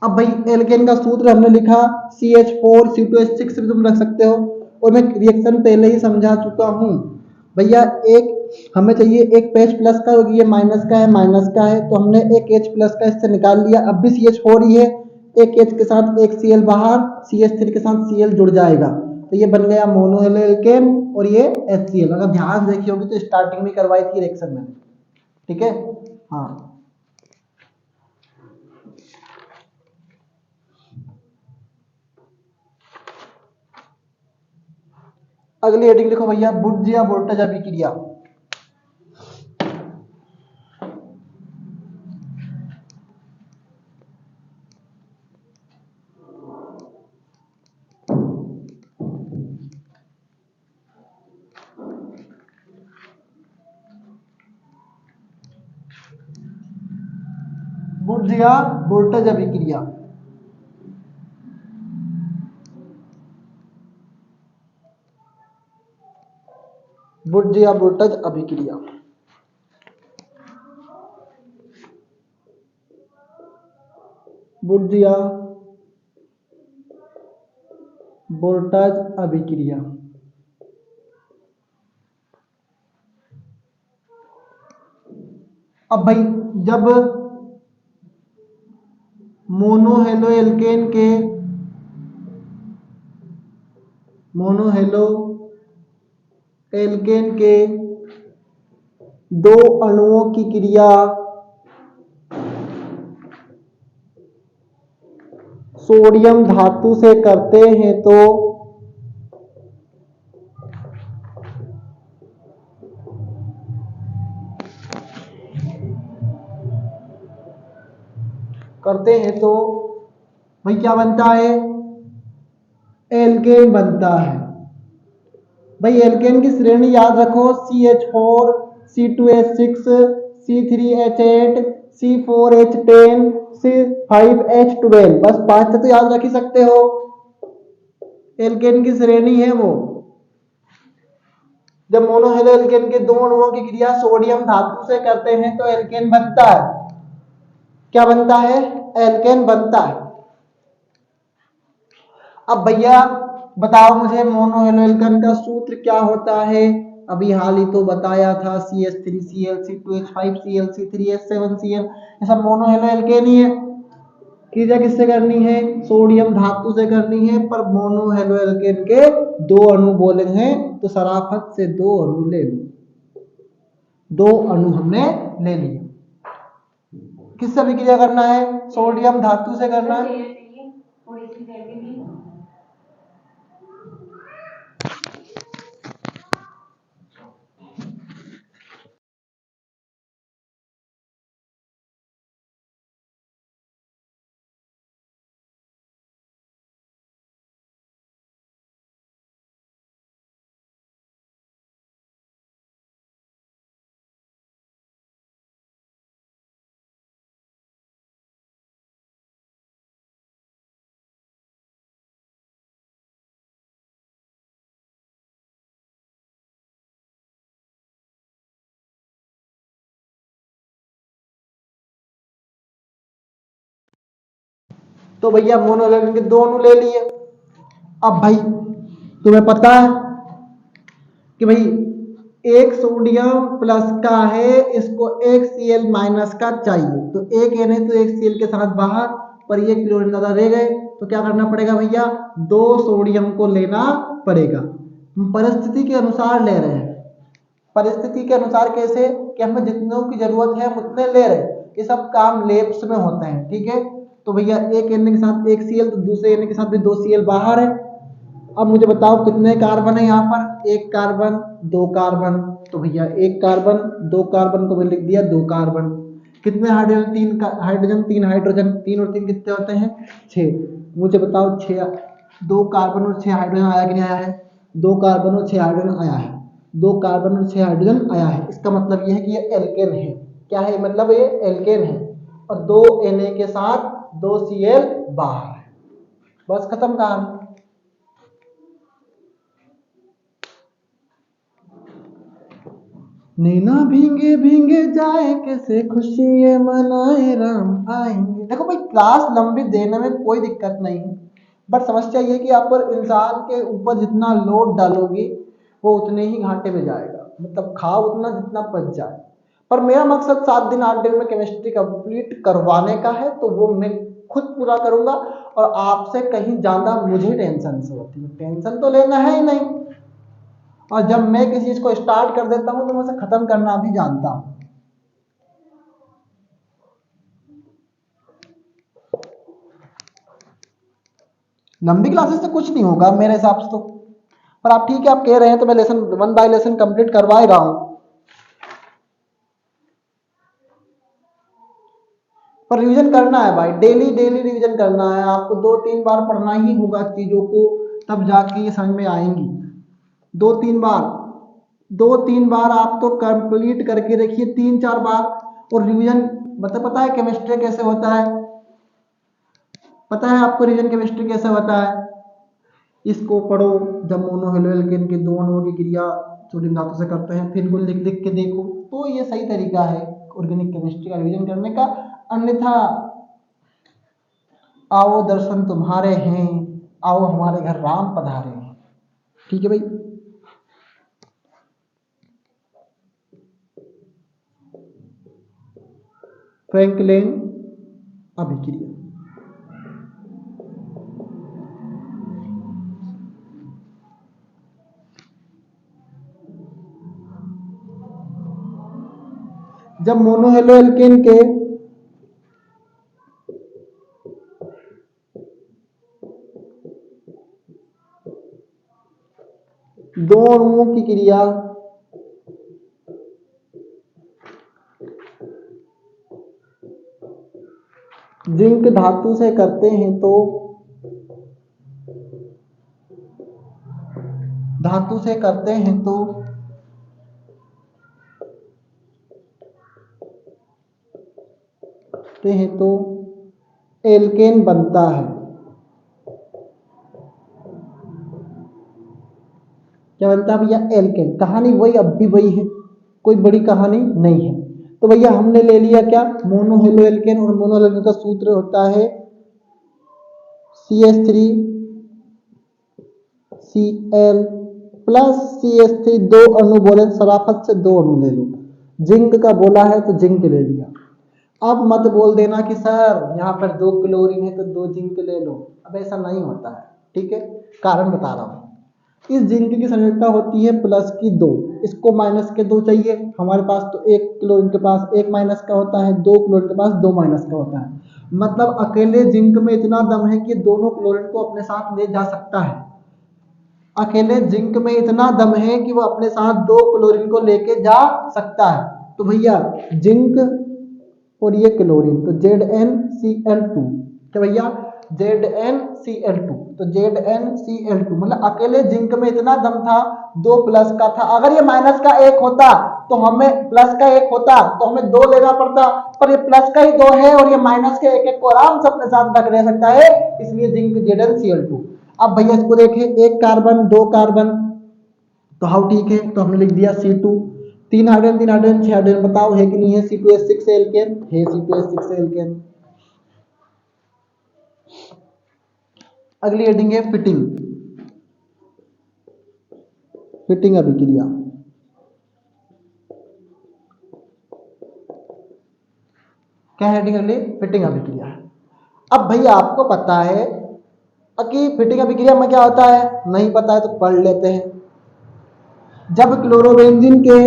अब भाई एल्केन का सूत्र हमने लिखा CH4 C2H6 भी तुम रख सकते हो, और मैं रिएक्शन पहले ही समझा चुका हूं भैया। एक हमें चाहिए एक पेज प्लस का, ये माइनस का है, माइनस का है, तो हमने एक H प्लस का इससे निकाल लिया। अब भी CH4 ही है, एक H के साथ एक Cl बाहर, CH3 के साथ Cl जुड़ जाएगा, तो ये बन गया मोनोहेलो एल्केन, और ये HCl। अगर ध्यान देखी होगी तो स्टार्टिंग में करवाई थी रिएक्शन में, ठीक है। हाँ, अगली हेडिंग लिखो भैया, बुर्जिया वोल्टेज अभिक्रिया। बुर्जिया वोल्टेज अभिक्रिया। बुर्जिया वोल्टेज अभिक्रिया। बुर्जिया वोल्टेज अभिक्रिया। अब भाई जब मोनोहेलो एल्केन के दो अणुओं की क्रिया सोडियम धातु से करते हैं तो भाई क्या बनता है, एल्केन बनता है। भाई एल्केन की श्रेणी याद रखो, CH4 C2H6 C3H8 C4H10 C5H12, बस 5 तो याद रख ही सकते हो, एल्केन की श्रेणी है वो। जब मोनोहेलो एल्केन के दो अणुओं की क्रिया सोडियम धातु से करते हैं तो एल्केन बनता है। क्या बनता है, एल्केन बनता है। अब भैया बताओ मुझे मोनोहेलो एल्केन का सूत्र क्या होता है। अभी हाल ही तो बताया था, CH3Cl C2H5Cl C3H7Cl, ये सब मोनोहेलो एल्केन ही है। क्रिया किससे करनी है, सोडियम धातु से करनी है, पर मोनोहेलो एल्केन के दो अणु बोले हैं तो शराफत से दो अणु ले लो, दो अणु हमने ले लिए। किससे अभिक्रिया करना है, सोडियम धातु से करना है। तो भैया मोनोहेलो के दो अणु ले लिए। अब भाई तुम्हें पता है कि भाई एक सोडियम प्लस का है, इसको एक Cl माइनस का चाहिए, तो एक Na तो एक Cl के साथ बाहर, पर ये क्लोरीन ज्यादा रह गए, तो क्या करना पड़ेगा भैया, दो सोडियम को लेना पड़ेगा। परिस्थिति के अनुसार ले रहे हैं, परिस्थिति के अनुसार कैसे कि हमें जितनों की जरूरत है हम उतने ले रहे हैं। ये सब काम लैब्स में होते हैं, ठीक है। तो भैया एक Na के साथ एक Cl, तो दूसरे Na के साथ भी 2 Cl बाहर है। अब मुझे बताओ कितने कार्बन है यहाँ पर, एक कार्बन, दो कार्बन। तो भैया एक कार्बन, दो कार्बन को मैंने लिख दिया 2 कार्बन। कितने हाइड्रोजन, 3 हाइड्रोजन, 3 हाइड्रोजन, 3 और 3 कितने होते हैं 6। मुझे बताओ 6, 2 कार्बन और 6 हाइड्रोजन आया कि नहीं आया है, 2 कार्बन और 6 हाइड्रोजन आया है, 2 कार्बन और 6 हाइड्रोजन आया है। इसका मतलब ये है कि ये एल्केन है। क्या है मतलब, ये एल्केन है। और 2 Na के साथ 2 Cl बाहर है, बस खत्म कहानी। नैना भींगे भींगे जाए कैसे खुशी मनाए राम आएंगे। देखो भाई क्लास लंबी देने में कोई दिक्कत नहीं है, बट समस्या ये कि आप पर इंसान के ऊपर जितना लोड डालोगे वो उतने ही घाटे में जाएगा, मतलब खाओ उतना जितना पच जाए। पर मेरा मकसद 7 दिन 8 दिन में केमिस्ट्री कंप्लीट करवाने का है, तो वो मैं खुद पूरा करूंगा। और आपसे कहीं ज्यादा मुझे टेंशन से होती है, टेंशन तो लेना है ही नहीं। और जब मैं किसी चीज को स्टार्ट कर देता हूं तो मैं उसे खत्म करना भी जानता हूं। लंबी क्लासेस से कुछ नहीं होगा मेरे हिसाब से तो। पर आप ठीक है, आप कह रहे हैं तो मैं लेसन 1 बाय लेसन कंप्लीट करवा ही रहा हूं। पर रिवीजन करना है भाई, डेली डेली रिवीजन करना है आपको। 2-3 बार पढ़ना ही होगा चीजों को, तब जाके ये समझ में आएंगी। 2-3 बार, 2-3 बार आप तो कंप्लीट करके रखिए, 3-4 बार। और रिवीजन मतलब पता है केमिस्ट्री कैसे होता है, पता है आपको रिवीजन केमिस्ट्री कैसे होता है? इसको पढ़ो, जब मोनो हेलो एल्केन के 2 अणुओं की क्रिया सोडियम धातु से करते हैं, फिर इनको लिख लिख के देखो, तो ये सही तरीका है ऑर्गेनिक केमिस्ट्री का रिवीजन करने का। अन्यथा आओ दर्शन तुम्हारे हैं, आओ हमारे घर राम पधारे हैं। ठीक है भाई। फ्रैंकलिन अभिक्रिया, जब मोनो हेलो एल्केन के दो अणुओं की क्रिया जिंक धातु से करते हैं तो धातु से करते हैं तो एल्केन बनता है। क्या बनता है भैया? एल्केन। कहानी वही अब भी वही है, कोई बड़ी कहानी नहीं है। तो भैया हमने ले लिया क्या, मोनो हेलो एल्केन। और मोनो हेलो एल्केन का सूत्र होता है CH3 Cl प्लस CH3, 2 अणु बोले शराफत से 2 अणु ले लो। जिंक का बोला है तो जिंक ले लिया। अब मत बोल देना कि सर यहाँ पर 2 क्लोरीन है तो 2 जिंक ले लो, अब ऐसा नहीं होता है, ठीक है। कारण बता रहा हूँ। इस जिंक की संयोजकता होती है प्लस की 2, इसको माइनस के 2 चाहिए हमारे पास, तो 1 क्लोरीन के पास 1 माइनस का होता है, 2 क्लोरीन के पास 2 माइनस का होता है। मतलब अकेले जिंक में इतना दम है कि दोनों क्लोरीन को अपने साथ ले जा सकता है। अकेले जिंक में इतना दम है कि वो अपने साथ 2 क्लोरीन को लेके जा सकता है। तो भैया जिंक और ये क्लोरीन, तो ZnCl2, क्या भैया ZnCl2, तो ZnCl2 मतलब अकेले जिंक में इतना दम था, 2 प्लस का था। अगर ये माइनस का 1 होता तो हमें प्लस का 1 होता तो हमें 2 लेना पड़ता, पर ये प्लस का ही 2 है और ये माइनस के 1 को आराम से अपने साथ रख ले सकता है, इसलिए जिंक ZnCl2। अब भैया इसको देखें, 1 कार्बन 2 कार्बन, तो हाउ ठीक है, तो हमने लिख दिया C2। 3 हाइड्रोजन 3 हाइड्रोजन 6 हाइड्रोजन, बताओ है कि नहीं है? C2H6 एल्केन है, C2H6 एल्केन। अगली हेडिंग है फिटिंग, फिटिंग अभिक्रिया। क्या हेडिंग अगली? फिटिंग अभिक्रिया। अब भैया आपको पता है कि फिटिंग अभिक्रिया में क्या होता है, नहीं पता है तो पढ़ लेते हैं। जब क्लोरोबेंजीन के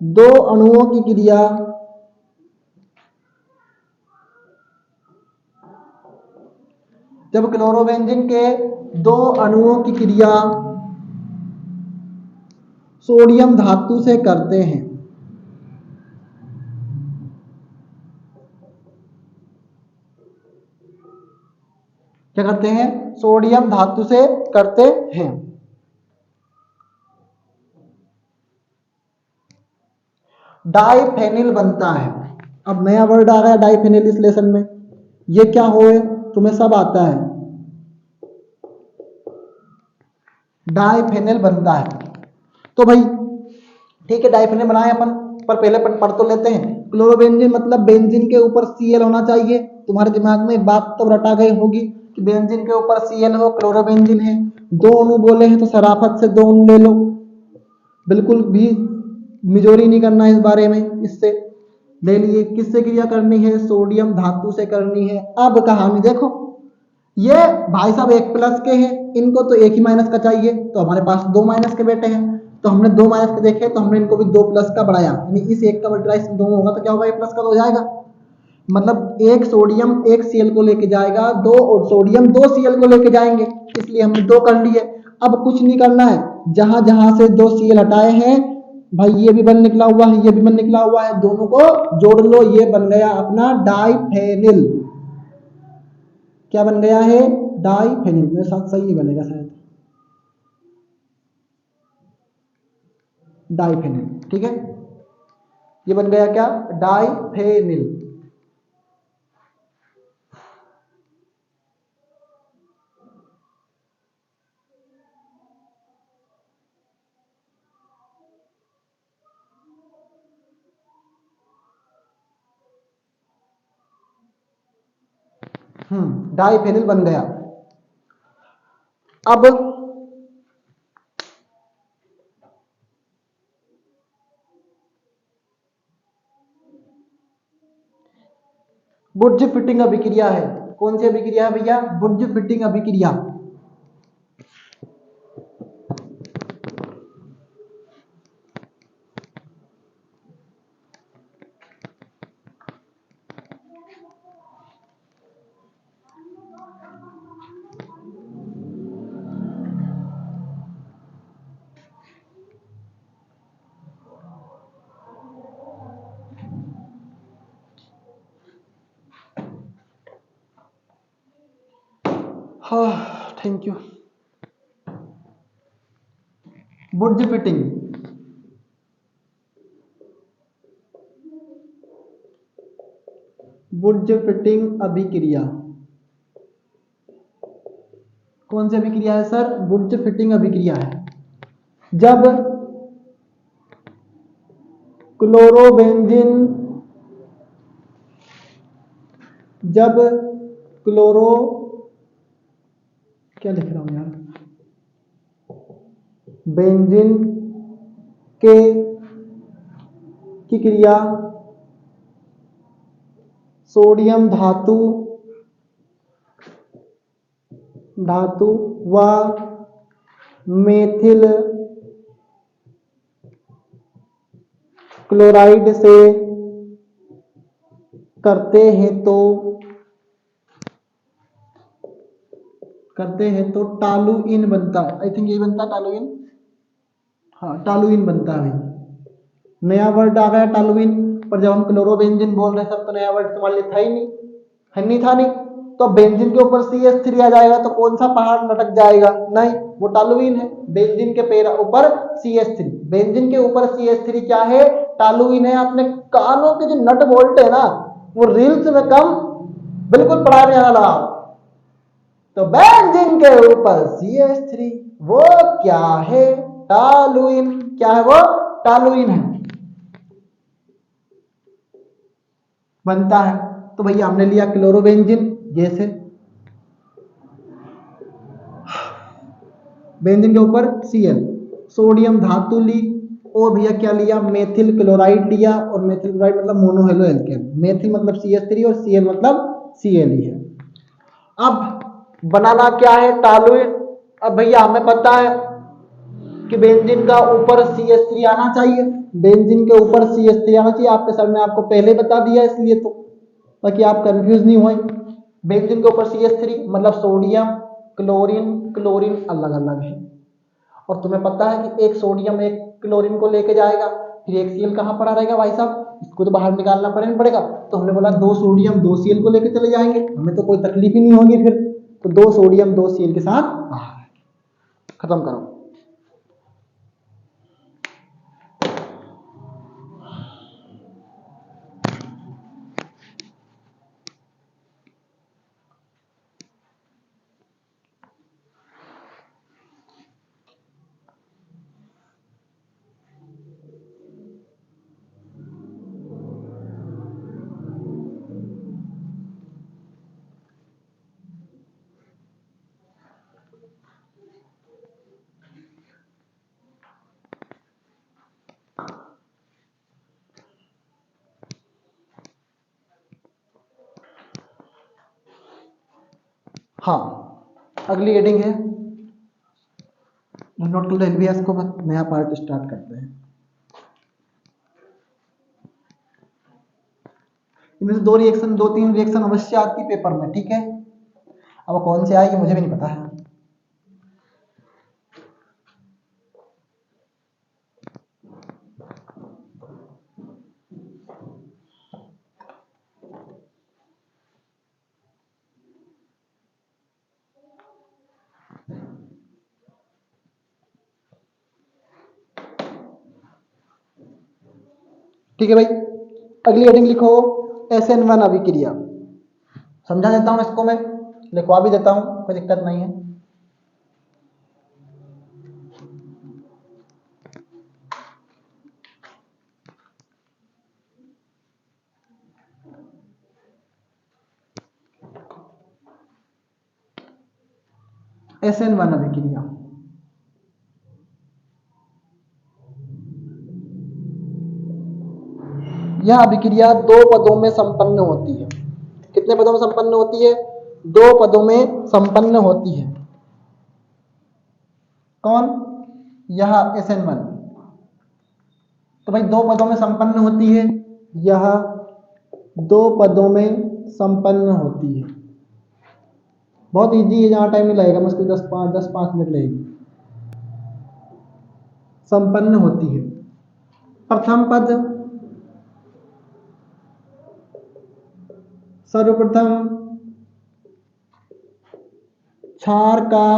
दो अणुओं की क्रिया जब क्लोरोबेंजीन के दो अणुओं की क्रिया सोडियम धातु से करते हैं, क्या करते हैं? सोडियम धातु से करते हैं। डाइफेनिल बनता है। अब नया वर्ड आ गया डाइफेनिल इस लेसन में। ये क्या हो, तुम्हें सब आता है। डाइफेनिल बनता है। तो भाई ठीक है, डाइफेनिल बनाए अपन, पर पहले पढ़ तो लेते हैं। क्लोरोबेंजीन मतलब बेंजीन के ऊपर Cl होना चाहिए। तुम्हारे दिमाग में एक बात तो रटा गई होगी कि बेंजीन के ऊपर Cl हो, क्लोरोबेंजीन है, दो अणु बोले हैं तो शराफत से दो अणु ले लो, बिल्कुल भी मिजोरी नहीं करना है इस बारे में। इससे ले लिए, किससे क्रिया करनी है? सोडियम धातु से करनी है। अब कहानी देखो, ये भाई साहब एक प्लस के हैं, इनको तो एक ही माइनस का चाहिए, तो हमारे पास दो माइनस के बेटे हैं, तो हमने दो माइनस के देखे तो हमने इनको भी दो प्लस का बढ़ाया, यानी इस एक का मल्टीप्लाई दो होगा तो क्या होगा? एक प्लस का हो जाएगा। मतलब एक सोडियम एक Cl को लेके जाएगा, दो और सोडियम दो Cl को लेके जाएंगे, इसलिए हमने दो कर लिए। अब कुछ नहीं करना है, जहां जहां से दो Cl हटाए हैं भाई, ये भी बन निकला हुआ है, ये भी बन निकला हुआ है, दोनों को जोड़ लो, ये बन गया अपना डाइफेनिल। क्या बन गया है? डाइफेनिल। मेरे साथ सही ही बनेगा शायद, डाइफेनिल। ठीक है, ये बन गया क्या? डाइफेनिल। डाइफेनिल बन गया। अब बुर्ज फिटिंग अभिक्रिया है। कौन सी अभिक्रिया है भैया? बुर्ज फिटिंग अभिक्रिया। हाँ, thank you. Burj fitting, Burj fitting अभिक्रिया कौन सी अभिक्रिया है सर? बुर्ज फिटिंग अभिक्रिया है। जब क्लोरोबेंजीन, जब क्लोरो, क्या लिख रहा हूं यार, बेंजीन के की क्रिया सोडियम धातु व मेथिल क्लोराइड से करते हैं तो टालुइन बनता है। आई थिंक यही बनता है टालुइन। हाँ, टालुइन बनता है। नया वर्ड आ गया टालुइन, पर जब हम क्लोरोबेंजीन बोल रहे सब तो नया वर्ड तुम्हारे लिए था ही नहीं, है नहीं था नहीं। तो बेंजीन के ऊपर CH3 आ जाएगा तो कौन सा पहाड़ लटक जाएगा? नहीं, वो टालुइन है। बेंजीन के ऊपर CH3, बेंजीन के ऊपर CH3 क्या है? टालुइन है। आपने कानों के जो नट बोल्ट है ना, वो रील्स में कम, बिल्कुल पढ़ाई में आना लगा। तो बेंजीन के ऊपर CH3 वो क्या है? टालुइन। क्या है वो? टालुइन है, बनता है। तो भैया हमने लिया क्लोरोबेंजीन, जैसे बेंजीन के ऊपर Cl, सोडियम धातु ली, और भैया क्या लिया? मेथिल क्लोराइड लिया, और मेथिल क्लोराइड मतलब मोनोहेलो एल्केन, मेथिल मतलब CH3 और Cl मतलब Cl ही है। अब बनाना क्या है? टालुइन। अब भैया हमें पता है कि बेंजीन का ऊपर CH3 आना चाहिए, बेंजीन के ऊपर CH3 आना चाहिए। आपके सर ने आपको पहले बता दिया, इसलिए तो ताकि आप कंफ्यूज नहीं होए। बेंजीन के ऊपर CH3 मतलब सोडियम क्लोरीन, क्लोरीन अलग अलग है। और तुम्हें पता है कि एक सोडियम एक क्लोरीन को लेके जाएगा, फिर एक Cl कहाँ पड़ा रहेगा भाई साहब, इसको तो बाहर निकालना पड़ेगा। तो हमने बोला 2 सोडियम 2 Cl को लेके चले जाएंगे, हमें तो कोई तकलीफ ही नहीं होगी फिर। तो 2 सोडियम 2 Cl के साथ बाहर, खत्म करो। हाँ, अगली हेडिंग है, नोट कर लो इसको, नया पार्ट स्टार्ट करते हैं। इनमें से 2 रिएक्शन 2-3 रिएक्शन अवश्य आती है पेपर में, ठीक है। अब कौन से आएगी मुझे भी नहीं पता है। ठीक है भाई, अगली हेडिंग लिखो SN1 अभिक्रिया। समझा देता हूं इसको, मैं लिखवा भी देता हूं, कोई दिक्कत नहीं है। SN1 अभिक्रिया, यह अभिक्रिया 2 पदों में संपन्न होती है। कितने पदों में संपन्न होती है? 2 पदों में संपन्न होती है। कौन? यह SN1। तो भाई 2 पदों में संपन्न होती है, यह 2 पदों में संपन्न होती है। बहुत इजी है, जहां टाइम नहीं लगेगा, मुश्किल 10-5 मिनट लगेगी। संपन्न होती है। प्रथम पद, सर्वप्रथम क्षार का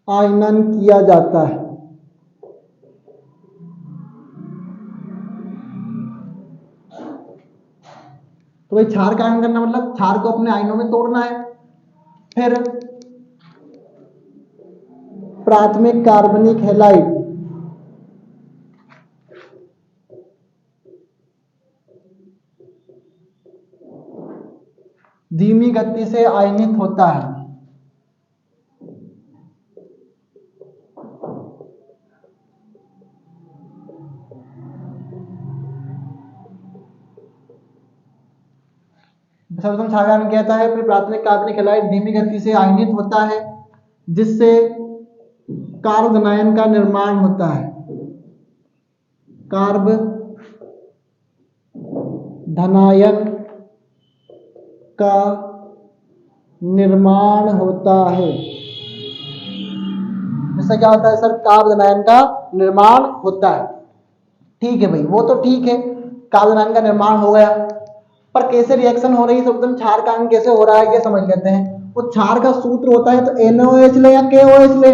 आयनन किया जाता है। तो भाई क्षार का आयनन करना मतलब क्षार को अपने आयनों में तोड़ना है। फिर प्राथमिक कार्बनिक हैलाइड, धीमी गति से आयनित होता है। सर्वप्रथम क्षार का आयनन कहता है, फिर प्राथमिक कार्बनिक हैलाइड धीमी गति से आयनित होता है, जिससे कार्बोधनायन का निर्माण होता है। कार्बोधनायन का निर्माण होता है। जिससे क्या होता है सर? कार्बोधनायन का निर्माण होता है। ठीक है भाई, वो तो ठीक है, कार्बोधनायन का निर्माण हो गया, पर कैसे रिएक्शन हो रही है? सबसे क्षार का आयन कैसे हो रहा है ये समझ लेते हैं। वो क्षार का सूत्र होता है तो NaOH ले या KOH ले,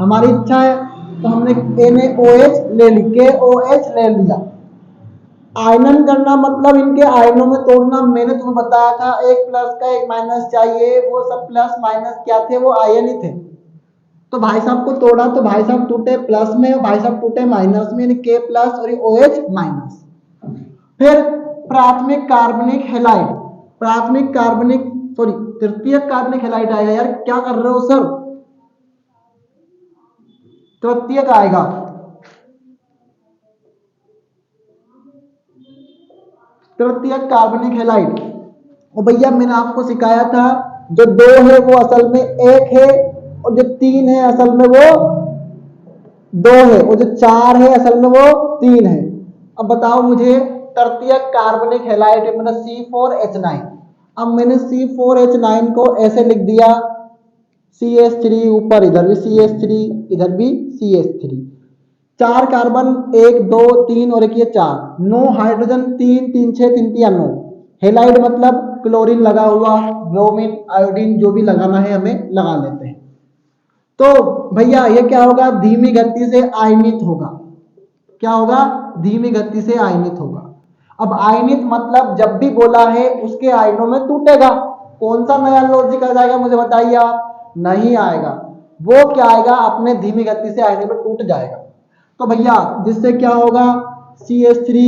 हमारी इच्छा है तो हमने NaOH ले ली, KOH ले लिया। आयनन करना मतलब इनके आयनों में तोड़ना। मैंने तुम्हें बताया था एक प्लस का एक माइनस चाहिए, वो सब प्लस माइनस क्या थे? वो आयन ही थे। तो भाई साहब को तोड़ा तो भाई साहब टूटे प्लस में और भाई साहब टूटे माइनस में, यानी K प्लस और OH माइनस। फिर प्राथमिक कार्बनिक हैलाइड, प्राथमिक कार्बनिक सॉरी तृतीयक कार्बनिक हैलाइड आएगा। यार क्या कर रहे हो सर? तृतीयक आएगा। तृतीयक कार्बनिक हैलाइड। और भैया मैंने आपको सिखाया था जो 2 है वो असल में 1 है, और जो 3 है असल में वो 2 है, और जो 4 है असल में वो 3 है। अब बताओ मुझे, तृतीयक कार्बनिक हैलाइड मतलब C4H9। अब मैंने C4H9 को ऐसे लिख दिया, CH3 ऊपर, इधर भी CH3, इधर भी CH3, 4 कार्बन, 1 2 3 और एक ये 4, 9 हाइड्रोजन, 3 3 6 3 3 9। हेलाइड मतलब क्लोरीन लगा हुआ, ब्रोमीन, आयोडीन, जो भी लगाना है हमें लगा लेते हैं। तो भैया ये क्या होगा, धीमी गति से आयनित होगा। क्या होगा, धीमी गति से आयनित होगा। अब आयनित मतलब जब भी बोला है उसके आयनों में टूटेगा। कौन सा नया लॉजिक आ जाएगा मुझे बताइए आप, नहीं आएगा। वो क्या आएगा, अपने धीमी गति से आयनों में टूट जाएगा। तो भैया जिससे क्या होगा, CH3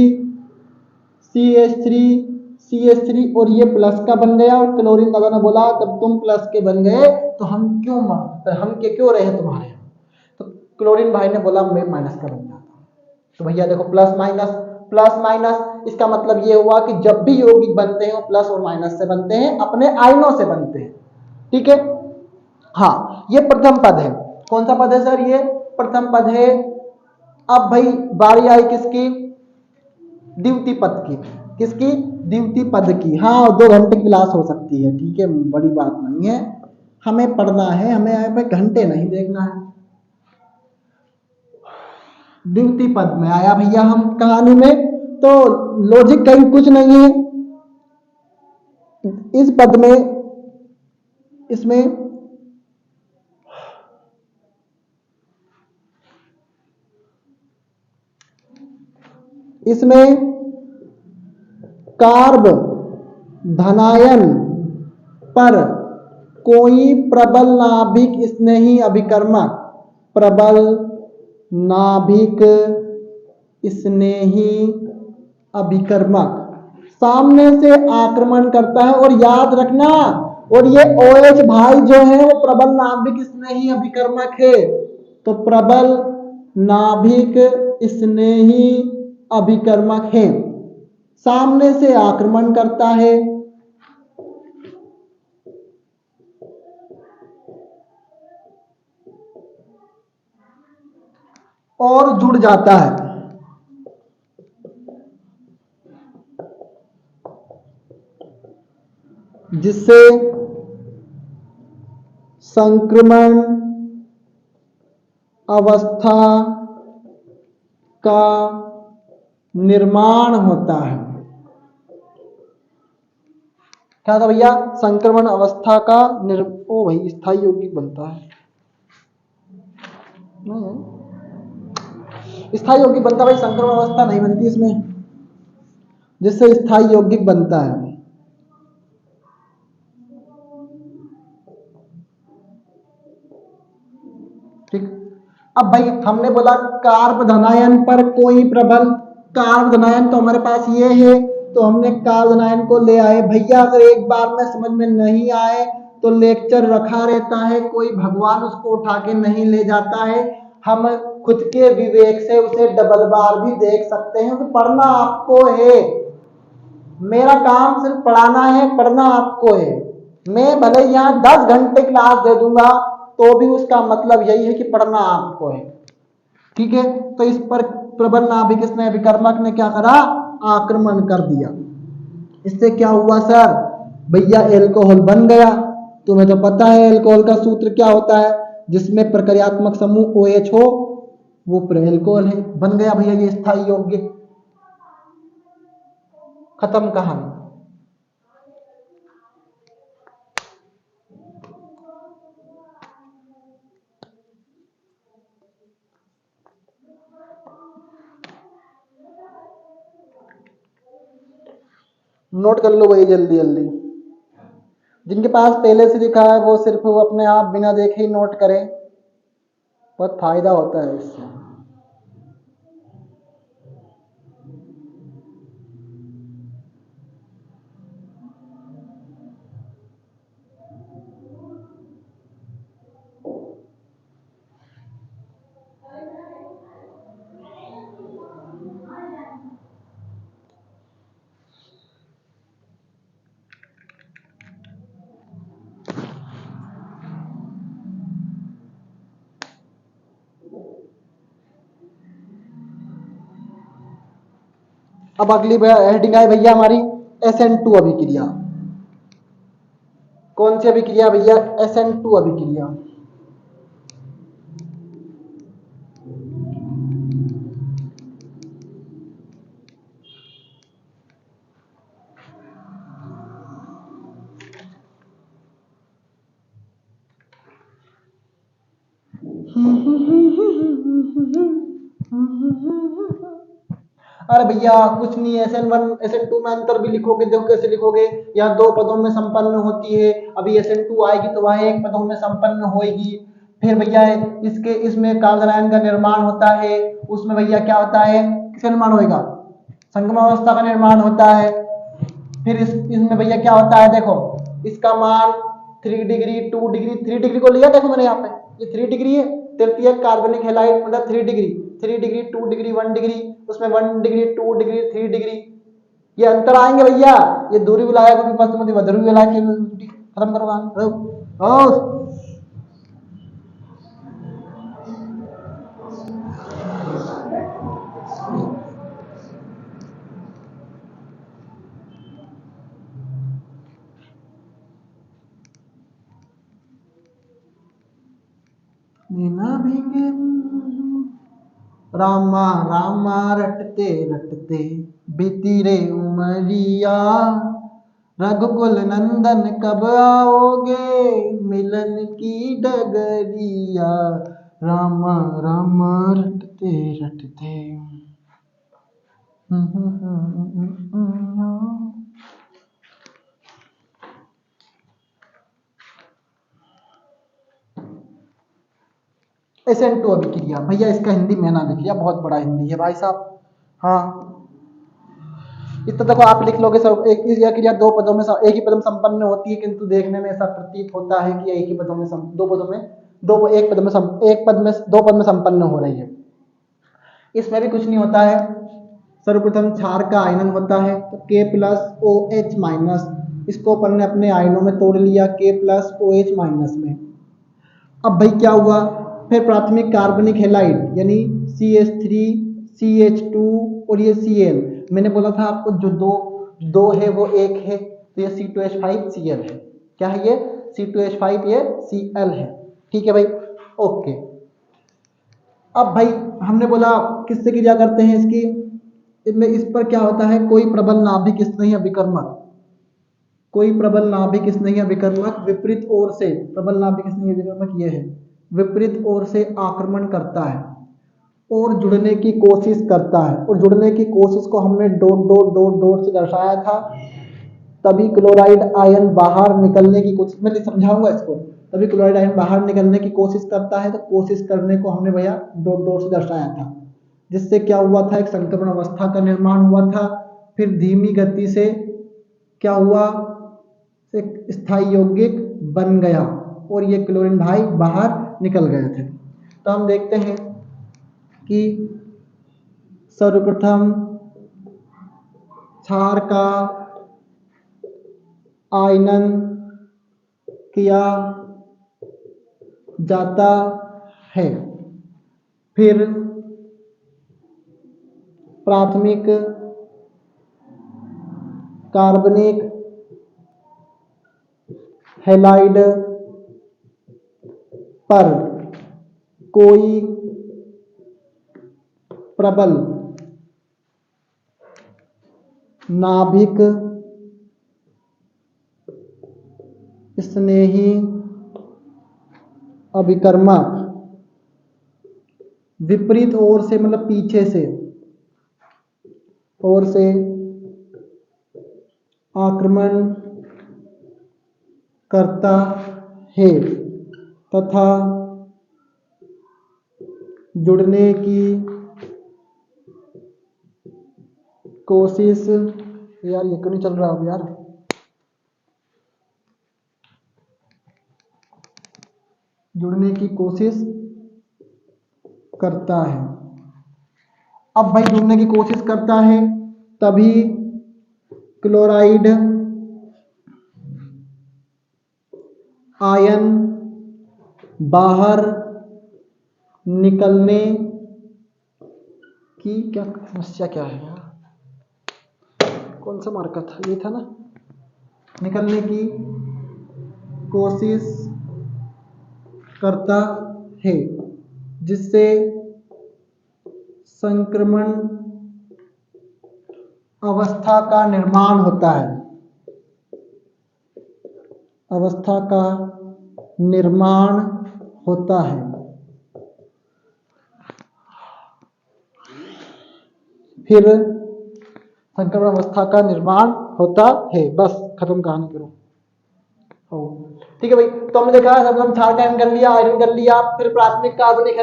CH3 CH3 और ये प्लस का बन गया, और क्लोरीन दादा ने बोला जब तुम प्लस के बन गए तो हम क्यों रहे तुम्हारे यहाँ। तो क्लोरीन भाई ने बोला मैं माइनस का बन जाता हूँ। तो भैया देखो प्लस माइनस, इसका मतलब ये हुआ कि जब भी यौगिक बनते हैं वो प्लस और माइनस से बनते हैं, अपने आयनों से बनते हैं। ठीक है, हाँ ये प्रथम पद है। कौन सा पद है सर, ये प्रथम पद है। अब भाई बारी आई किसकी, द्वितीय पद की। किसकी, द्वितीय पद की। हाँ 2 घंटे की क्लास हो सकती है, ठीक है, बड़ी बात नहीं है। हमें पढ़ना है, हमें यहाँ पे घंटे नहीं देखना है। द्वितीय पद में आया भैया हम कहानी में, तो लॉजिक कहीं कुछ नहीं है इस पद में। इसमें इसमें कार्ब धनायन पर कोई प्रबल नाभिक स्नेही अभिकर्मक, प्रबल नाभिक स्नेही अभिकर्मक सामने से आक्रमण करता है। और याद रखना, और ये OH भाई जो है वो प्रबल नाभिक स्नेही अभिकर्मक है। तो प्रबल नाभिक स्नेही अभिकर्मक है, सामने से आक्रमण करता है और जुड़ जाता है। जिससे संक्रमण अवस्था का निर्माण होता है। क्या था भैया, संक्रमण अवस्था का ओ भाई स्थायी यौगिक बनता है। स्थायी यौगिक बनता भाई, संक्रमण अवस्था नहीं बनती इसमें, जिससे स्थायी यौगिक बनता है। ठीक, अब भाई हमने बोला कार्ब धनायन पर कोई प्रबल, कार्ब धनायन तो हमारे पास ये है, तो हमने कार्ब धनायन को ले आए। भैया अगर एक बार में समझ में नहीं आए तो लेक्चर रखा रहता है, कोई भगवान उसको उठा के नहीं ले जाता है। हम खुद के विवेक से उसे डबल बार भी देख सकते हैं, तो पढ़ना आपको है। मेरा काम सिर्फ पढ़ाना है, पढ़ना आपको है। मैं भले यहाँ 10 घंटे क्लास दे दूंगा तो भी उसका मतलब यही है कि पढ़ना आपको है। ठीक है, तो इस पर प्रबल नाभिक स्नेह विकर्मक ने क्या करा, आक्रमण कर दिया। इससे क्या हुआ सर, भैया एल्कोहल बन गया। तुम्हें तो पता है एल्कोहल का सूत्र क्या होता है, जिसमें प्रक्रियात्मक समूह OH हो वो एल्कोहल है। बन गया भैया ये स्थायी यौगिक, खत्म कहानी। नोट कर लो भाई जल्दी जल्दी। जिनके पास पहले से लिखा है वो सिर्फ वो अपने आप बिना देखे ही नोट करें, बहुत फायदा होता है इससे। अब अगली हेडिंग आई भैया हमारी SN2 अभिक्रिया। कौन सी अभिक्रिया भैया? SN2 अभिक्रिया। अरे भैया कुछ नहीं है, SN1 SN2 में अंतर भी लिखोगे, देखो कैसे लिखोगे। यहाँ दो पदों में संपन्न होती है, अभी SN2 आएगी तो वह एक पदों में संपन्न होएगी। फिर भैया इसके इसमें कार्बन का निर्माण होता है, उसमें भैया क्या होता है, किसका निर्माण होएगा? संगमावस्था का निर्माण होता है। फिर इसमें भैया क्या होता है, देखो इसका मान 3 डिग्री 2 डिग्री 3 डिग्री को लिया, देखो मैंने यहाँ पे ये 3 डिग्री है, तृतीय कार्बनिक हैलाइड मतलब 3 डिग्री 2 डिग्री 1 डिग्री, उसमें 1 डिग्री 2 डिग्री 3 डिग्री, ये अंतर आएंगे भैया। ये दूरी विलायक को विपस्थिति ध्रुवी विलायक खत्म करो। मीना भीगे रामा रामा रटते रटते बीती रे उमरिया, रघुकुल नंदन कब आओगे मिलन की डगरिया, रामा रामा रटते रटते। SN2 अभिक्रिया भैया, इसका हिंदी मैं ना लिख लिया, बहुत बड़ा हिंदी है भाई साहब। हाँ इतना देखो आप लिख लोगे सब, एक ही क्रिया दो पदों में एक ही पद में संपन्न होती है, किंतु देखने में ऐसा प्रतीत होता है कि एक ही पदों में दो पदों में एक पद में दो पद में संपन्न हो रही है। इसमें भी कुछ नहीं होता है। सर्वप्रथम क्षार का आयनन होता है तो K प्लस OH माइनस, इसको अपन ने अपने आयनों में तोड़ लिया K प्लस OH माइनस में। अब भाई क्या हुआ, फिर प्राथमिक कार्बनिक हैलाइड यानी CH3 CH2 और ये Cl, मैंने बोला था आपको जो दो है वो एक है, तो ये C2H5Cl है। क्या है ये? C2H5 ये Cl है। ठीक है भाई, ओके। अब भाई हमने बोला किससे क्रिया करते हैं इसकी, इस पर क्या होता है, कोई प्रबल नाभिक स्नेही अभिकर्मक, कोई प्रबल नाभिक स्नेही अभिकर्मक विपरीत ओर से, प्रबल नाभिक स्नेही अभिकर्मक ये है, विपरीत ओर से आक्रमण करता है और जुड़ने की कोशिश करता है, और जुड़ने की कोशिश को हमने डॉट डॉट डॉट डॉट से दर्शाया था। तभी क्लोराइड आयन बाहर निकलने की कोशिश, मैं समझाऊंगा इसको, तभी क्लोराइड आयन बाहर निकलने की कोशिश करता है, तो कोशिश करने को हमने भैया डॉट डॉट से दर्शाया था, जिससे क्या हुआ था, एक संक्रमण अवस्था का निर्माण हुआ था। फिर धीमी गति से क्या हुआ, एक स्थायी यौगिक बन गया और ये क्लोरीन भाई बाहर निकल गए थे। तो हम देखते हैं कि सर्वप्रथम क्षार का आयनन किया जाता है, फिर प्राथमिक कार्बनिक हैलाइड पर कोई प्रबल नाभिक स्नेही अभिकर्मक विपरीत ओर से मतलब पीछे से ओर से आक्रमण करता है तथा जुड़ने की कोशिश, यार ये क्यों नहीं चल रहा अब यार, जुड़ने की कोशिश करता है। अब भाई जुड़ने की कोशिश करता है, तभी क्लोराइड आयन बाहर निकलने की क्या समस्या क्या है यार, कौन सा मार्का था, ये था ना, निकलने की कोशिश करता है जिससे संक्रमण अवस्था का निर्माण होता है, अवस्था का निर्माण होता है। फिर संक्रमण अवस्था का निर्माण होता है, बस खत्म कहानी करो। ठीक है भाई, तो हमने देखा सब हम छारकाइन कर लिया, आयरन कर लिया, फिर प्राथमिक कार्बनिक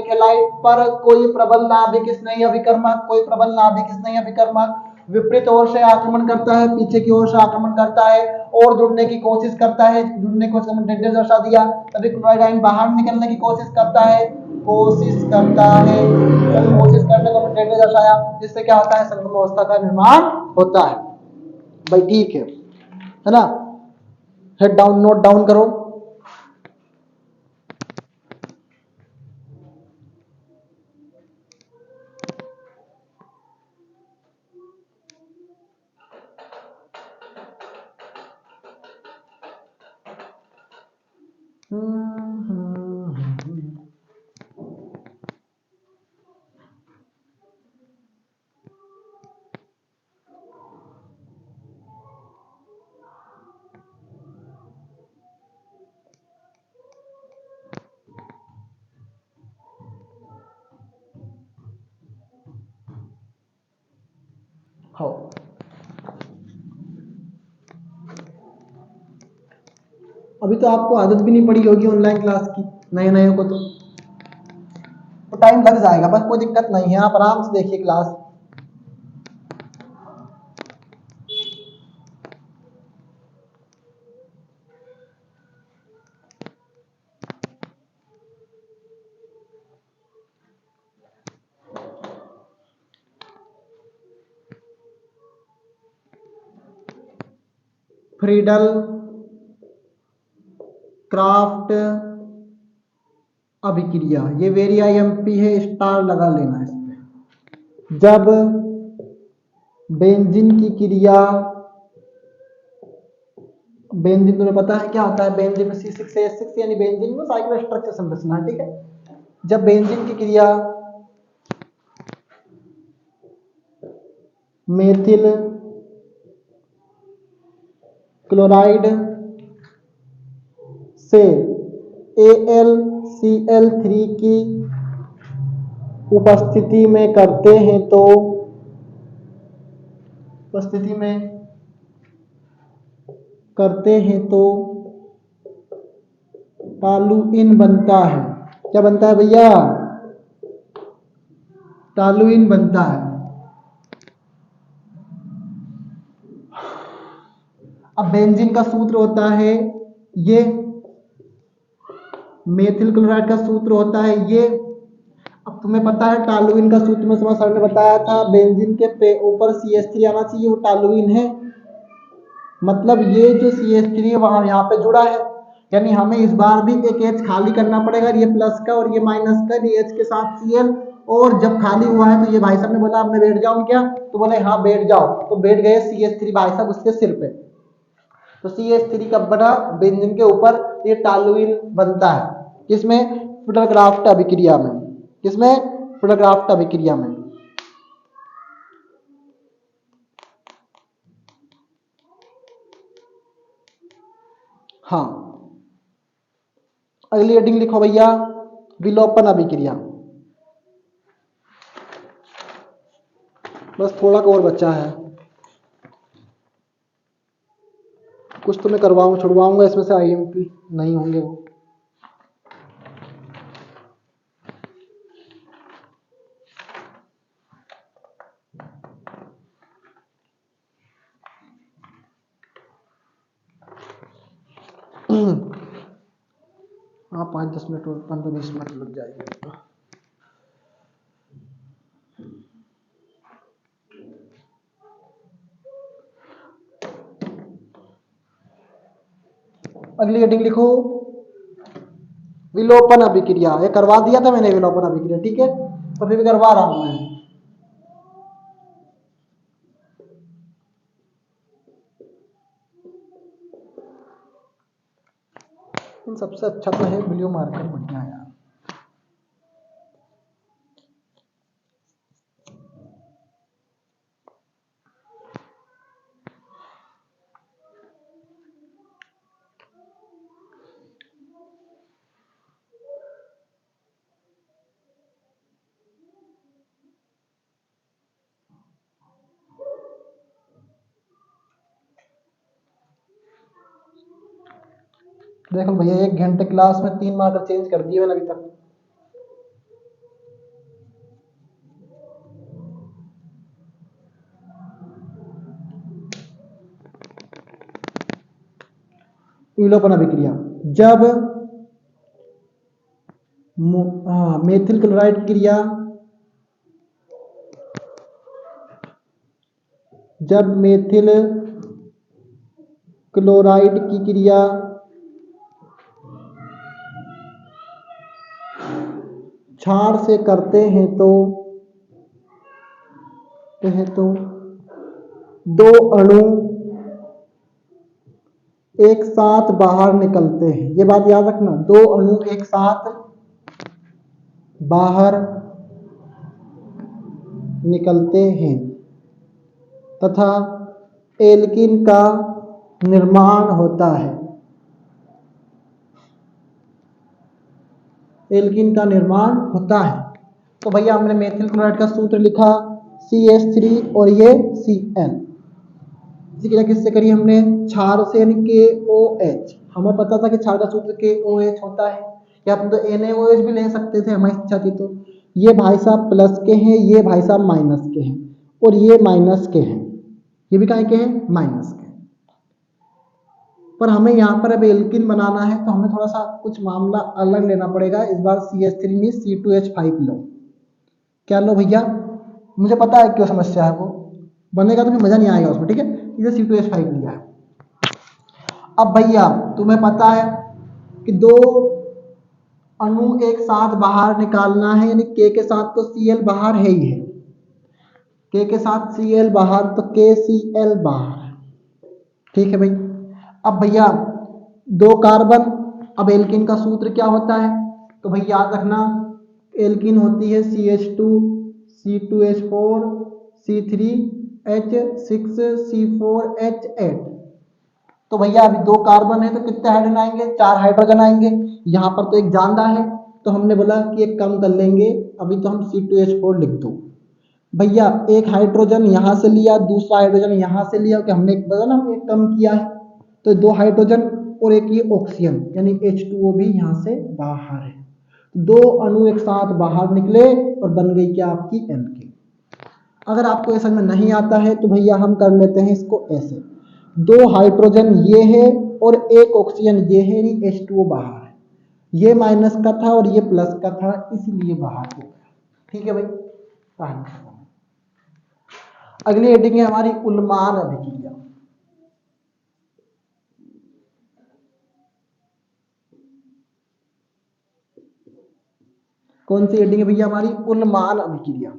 हैलाइड पर कोई प्रबल नाभिक नहीं अभिकर्मक, कोई प्रबल नाभिक नहीं अभिकर्मक, विपरीत ओर से आक्रमण करता है, पीछे की ओर से आक्रमण करता है और जुड़ने की कोशिश करता है, जुड़ने की कोशिश हमने डेल्टा दर्शा दिया। तभी क्लोराइड आयन बाहर निकलने की कोशिश करता है, कोशिश करने को हमने डेल्टा दर्शाया, जिससे क्या होता है, संक्रमण अवस्था का निर्माण होता है। भाई ठीक है ना, हेड डाउन, नोट डाउन करो। हाँ, अभी तो आपको आदत भी नहीं पड़ी होगी ऑनलाइन क्लास की, नए नए को तो टाइम लग जाएगा, बस कोई दिक्कत नहीं है, आप आराम से देखिए क्लास। फ्रीडल क्राफ्ट अभिक्रिया, ये वेरी आईएमपी है, स्टार लगा लेना इस पे। जब बेंजीन की क्रिया, बेंजीन तुम्हें पता है क्या होता है, बेंजीन में C6H6 यानी बेंजीन में साइक्लो स्ट्रक्चर संरचना है, ठीक है। जब बेंजीन की क्रिया मेथिल क्लोराइड से AlCl3 की उपस्थिति में करते हैं तो टॉलुइन बनता है। क्या बनता है भैया, टॉलुइन बनता है। अब बेंजीन का सूत्र होता है ये, मेथिल क्लोराइड का सूत्र होता है ये। अब तुम्हें पता है टॉलुइन का सूत्र में सर ने बताया था, बेंजीन के ऊपर CH3 आना चाहिए, वो टॉलुइन है। मतलब ये जो CH3 वहां यहाँ पे जुड़ा है, यानी हमें इस बार भी एक H खाली करना पड़ेगा, ये प्लस का और ये माइनस का, ये H के साथ Cl, और जब खाली हुआ है तो ये भाई साहब ने बोला अब मैं बैठ जाऊं क्या, तो बोले हाँ बैठ जाओ, तो बैठ गए CH3 भाई साहब उसके सिर पे, तो CH3 कब बना, बेंजीन के ऊपर, ये टॉलुइन बनता है। किसमें, फ्रीडल-क्राफ्ट अभिक्रिया में। किसमें, फ्रीडल-क्राफ्ट अभिक्रिया में। हाँ, अगली हेडिंग लिखो भैया, विलोपन अभिक्रिया। बस थोड़ा और बचा है, कुछ तो मैं छुड़वाऊंगा इसमें से, आईएमपी नहीं होंगे वो। हाँ 5-10 मिनट और 15-20 मिनट लग जाएगी। अगली हेडिंग लिखो, विलोपन अभिक्रिया। ये करवा दिया था मैंने विलोपन अभिक्रिया, ठीक है, तो फिर भी करवा रहा हूं मैं। इन सबसे अच्छा तो है ब्लू मार्कर, बढ़िया है यार। देखो भैया 1 घंटे क्लास में 3 मार्कर चेंज कर दिए मैंने अभी तक। विलोपन अभिक्रिया, जब मेथिल क्लोराइड क्रिया, जब मेथिल क्लोराइड की क्रिया क्षार से करते हैं तो दो अणु एक साथ बाहर निकलते हैं। ये बात याद रखना, दो अणु एक साथ बाहर निकलते हैं तथा एल्कीन का निर्माण होता है। एल्कीन का निर्माण होता है। तो भैया हमने मेथिल क्लोराइड का सूत्र लिखा CH3 और ये Cl। इसी क्रिया किससे करी हमने? क्षार से, यानी KOH। हमें पता था कि क्षार का सूत्र KOH होता है, या हम तो NaOH भी ले सकते थे, हमारी इच्छा थी। तो ये भाई साहब प्लस के हैं, ये भाई साहब माइनस के हैं, और ये माइनस के हैं, ये भी काहे के हैं? माइनस के। पर हमें यहाँ पर अब एल्किन बनाना है तो हमें थोड़ा सा कुछ मामला अलग लेना पड़ेगा। इस बार CH3 नहीं C2H5 लो। क्या लो भैया? मुझे पता है क्यों समस्या है, वो बनेगा तो फिर मजा नहीं आएगा उसमें, ठीक है। इसे C2H5 लिया है। अब भैया तुम्हें पता है कि दो अणु एक साथ बाहर निकालना है, यानी K के साथ तो Cl बाहर है ही है, K के साथ Cl बाहर, तो KCl बाहर है, ठीक है भाई। अब भैया दो कार्बन, अब एल्किन का सूत्र क्या होता है? तो भाई याद रखना, एल्किन होती है CH2 C2H4 C3H6 C4H8। तो भैया अभी दो कार्बन है तो कितने हाइड्रोजन आएंगे? 4 हाइड्रोजन आएंगे। यहाँ पर तो एक ज्यादा है तो हमने बोला कि एक कम कर लेंगे, अभी तो हम C2H4 लिख दो। भैया एक हाइड्रोजन यहाँ से लिया, दूसरा हाइड्रोजन यहाँ से लिया, कि हमने एक बता ना, हमने एक कम किया है, तो 2 हाइड्रोजन और एक ये ऑक्सीजन यानी H2O भी यहाँ से बाहर है। दो अणु एक साथ बाहर निकले और बन गई क्या? आपकी एल्किन। अगर आपको ये समझ में नहीं आता है तो भैया हम कर लेते हैं इसको ऐसे, 2 हाइड्रोजन ये है और एक ऑक्सीजन ये है, यानी H2O बाहर है। ये माइनस का था और ये प्लस का था, इसलिए बाहर हो गया, ठीक है भाई। अगली हेडिंग है हमारी उन्मान अभिक्रिया। कौन सी हेडिंग है भैया हमारी? उन्मान अभिक्रिया।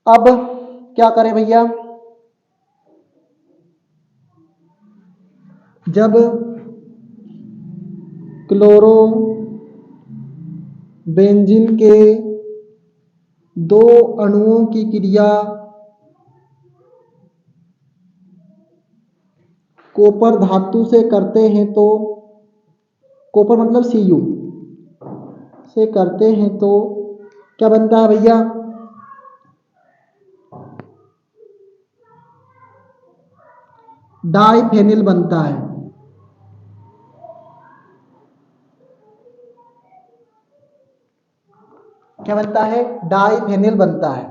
अब क्या करें भैया? जब क्लोरो बेंजीन के दो अणुओं की क्रिया कॉपर धातु से करते हैं तो, कॉपर मतलब Cu से करते हैं तो क्या बनता है भैया? डाइफेनिल बनता है। क्या बनता है? डाइफेनिल बनता है।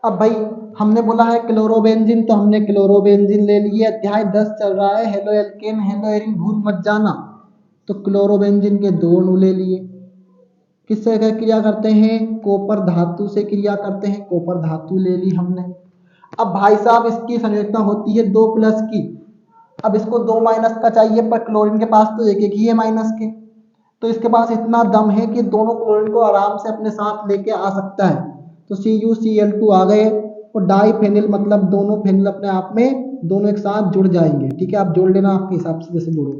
अब भाई हमने बोला है क्लोरोबेंजीन, तो हमने क्लोरोबेंजीन ले लिए। अध्याय 10 चल रहा है, हेलो एल्केन हेलो एरिन, भूल मत जाना। तो क्लोरोबेंजीन के 2 अणु ले लिए। किससे क्रिया करते हैं? कॉपर धातु से क्रिया करते हैं, कॉपर धातु ले ली हमने। अब भाई साहब इसकी संयोजकता होती है 2 प्लस की। अब इसको 2 माइनस का चाहिए, पर क्लोरीन के पास तो एक ही है माइनस के, तो इसके पास इतना दम है कि दोनों क्लोरीन को आराम से अपने साथ लेके आ सकता है। तो CuCl2 आ गए, और डाइफेनिल मतलब दोनों फेनिल अपने आप में दोनों एक साथ जुड़ जाएंगे, ठीक है। आप जोड़ लेना आपके हिसाब से जैसे जोड़ो।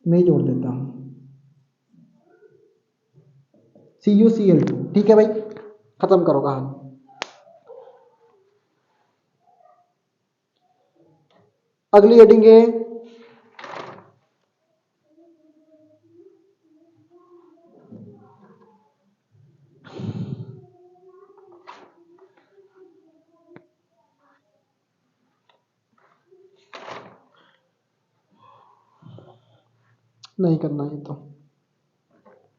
मैं ही जोड़ देता हूँ CuCl2। ठीक है भाई, खत्म करो कहानी। अगली हेडिंग है नहीं करना ये तो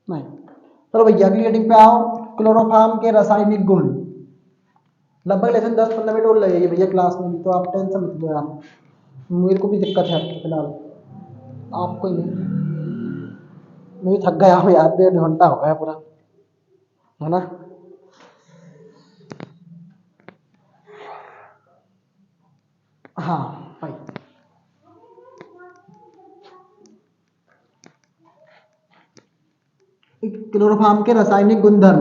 नहीं। चलो भैया अगली हेडिंग पे आओ, क्लोरोफॉर्म के रासायनिक गुण। लगभग लेसन 10-15 मिनट और लगेगी भैया क्लास में भी, तो आप टेंशन मत लो यार, मेरे को भी दिक्कत है फिलहाल, आपको ही नहीं। मैं भी थक गया हूँ यार, 1.5 घंटा हो गया पूरा, है ना। हाँ भाई, क्लोरोफॉर्म के रासायनिक गुणधर्म।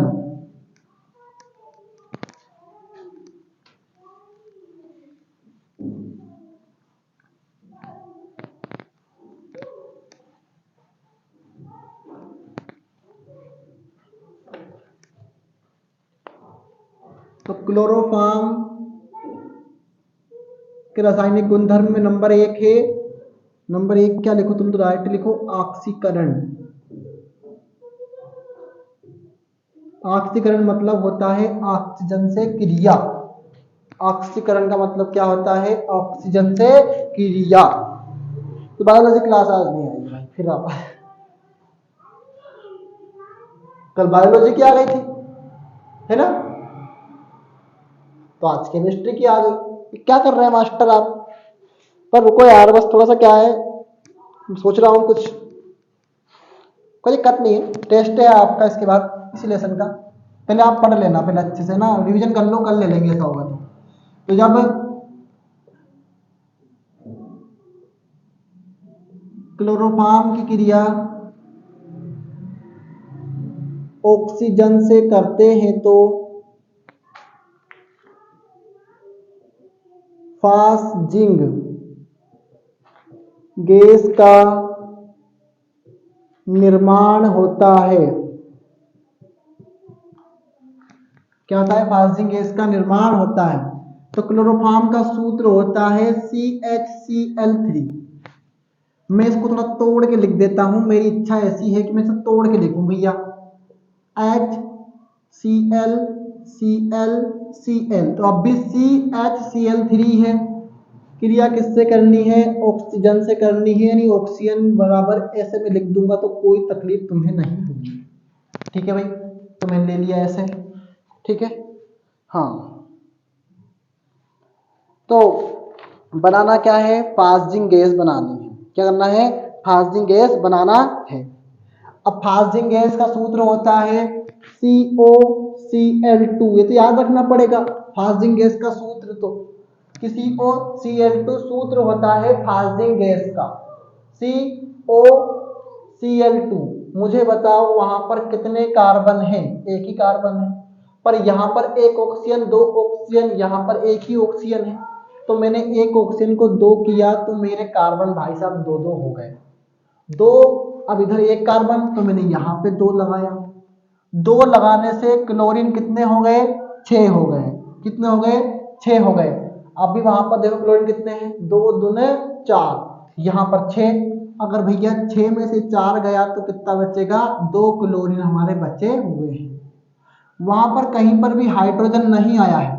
तो क्लोरोफॉर्म के रासायनिक गुणधर्म में नंबर 1 है, नंबर 1 क्या लिखो तुम, तो राइट लिखो, ऑक्सीकरण। ऑक्सीकरण मतलब होता है ऑक्सीजन से क्रिया। ऑक्सीकरण का मतलब क्या होता है, ऑक्सीजन से क्रिया। तो बायोलॉजी क्लास आज नहीं आएगी भाई, फिर आप कल बायोलॉजी की आ गई थी, है ना, तो आज केमिस्ट्री की आ गई। क्या कर रहे हैं मास्टर आप। पर रुको यार, बस थोड़ा सा क्या है, सोच रहा हूँ कुछ, कोई दिक्कत नहीं है, टेस्ट है आपका इसके बाद इसी लेसन का। पहले आप पढ़ लेना, पहले अच्छे से ना रिवीजन कर लो, कल ले लेंगे ऐसा होगा तो जब क्लोरोफॉर्म की क्रिया ऑक्सीजन से करते हैं तो फास्जिंग गैस का निर्माण होता है। क्या होता है, फास्जिंग गैस का निर्माण होता है। तो क्लोरोफॉर्म का सूत्र होता है CHCl3। मैं इसको थोड़ा तोड़ के लिख देता हूं, मेरी इच्छा ऐसी है कि मैं इसे तोड़ के लिखूं भैया। HCl Cl Cl, तो अब भी CHCl3 है। क्रिया किससे करनी है, ऑक्सीजन से करनी है, यानी ऑक्सीजन बराबर ऐसे में लिख दूंगा तो कोई तकलीफ तुम्हें नहीं होगी। ठीक है भाई, तो मैंने ले लिया ऐसे, ठीक है। हाँ, तो बनाना क्या है, फास्जिंग गैस बनानी है। क्या करना है, फास्जिंग गैस बनाना है। अब फास्जिंग गैस का सूत्र होता है COCl2, ये तो याद रखना पड़ेगा फास्जिंग गैस का सूत्र, तो कि COCl2 सूत्र होता है फास्जिंग गैस का, COCl2। मुझे बताओ वहां पर कितने कार्बन हैं, एक ही कार्बन है, पर यहाँ पर एक ऑक्सीजन, दो ऑक्सीजन, यहाँ पर एक ही ऑक्सीजन है। तो मैंने एक ऑक्सीजन को 2 किया तो मेरे कार्बन भाई साहब 2-2 हो गए, 2। अब इधर एक कार्बन, तो मैंने यहाँ पे 2 लगाया, 2 लगाने से क्लोरीन कितने हो गए, 6 हो गए। कितने हो गए, 6 हो गए। अभी वहां पर देखो क्लोरीन कितने हैं, 2 दूने 4, यहाँ पर 6। अगर भैया 6 में से 4 गया तो कितना बचेगा, 2 क्लोरीन हमारे बचे हुए हैं। वहां पर कहीं पर भी हाइड्रोजन नहीं आया है,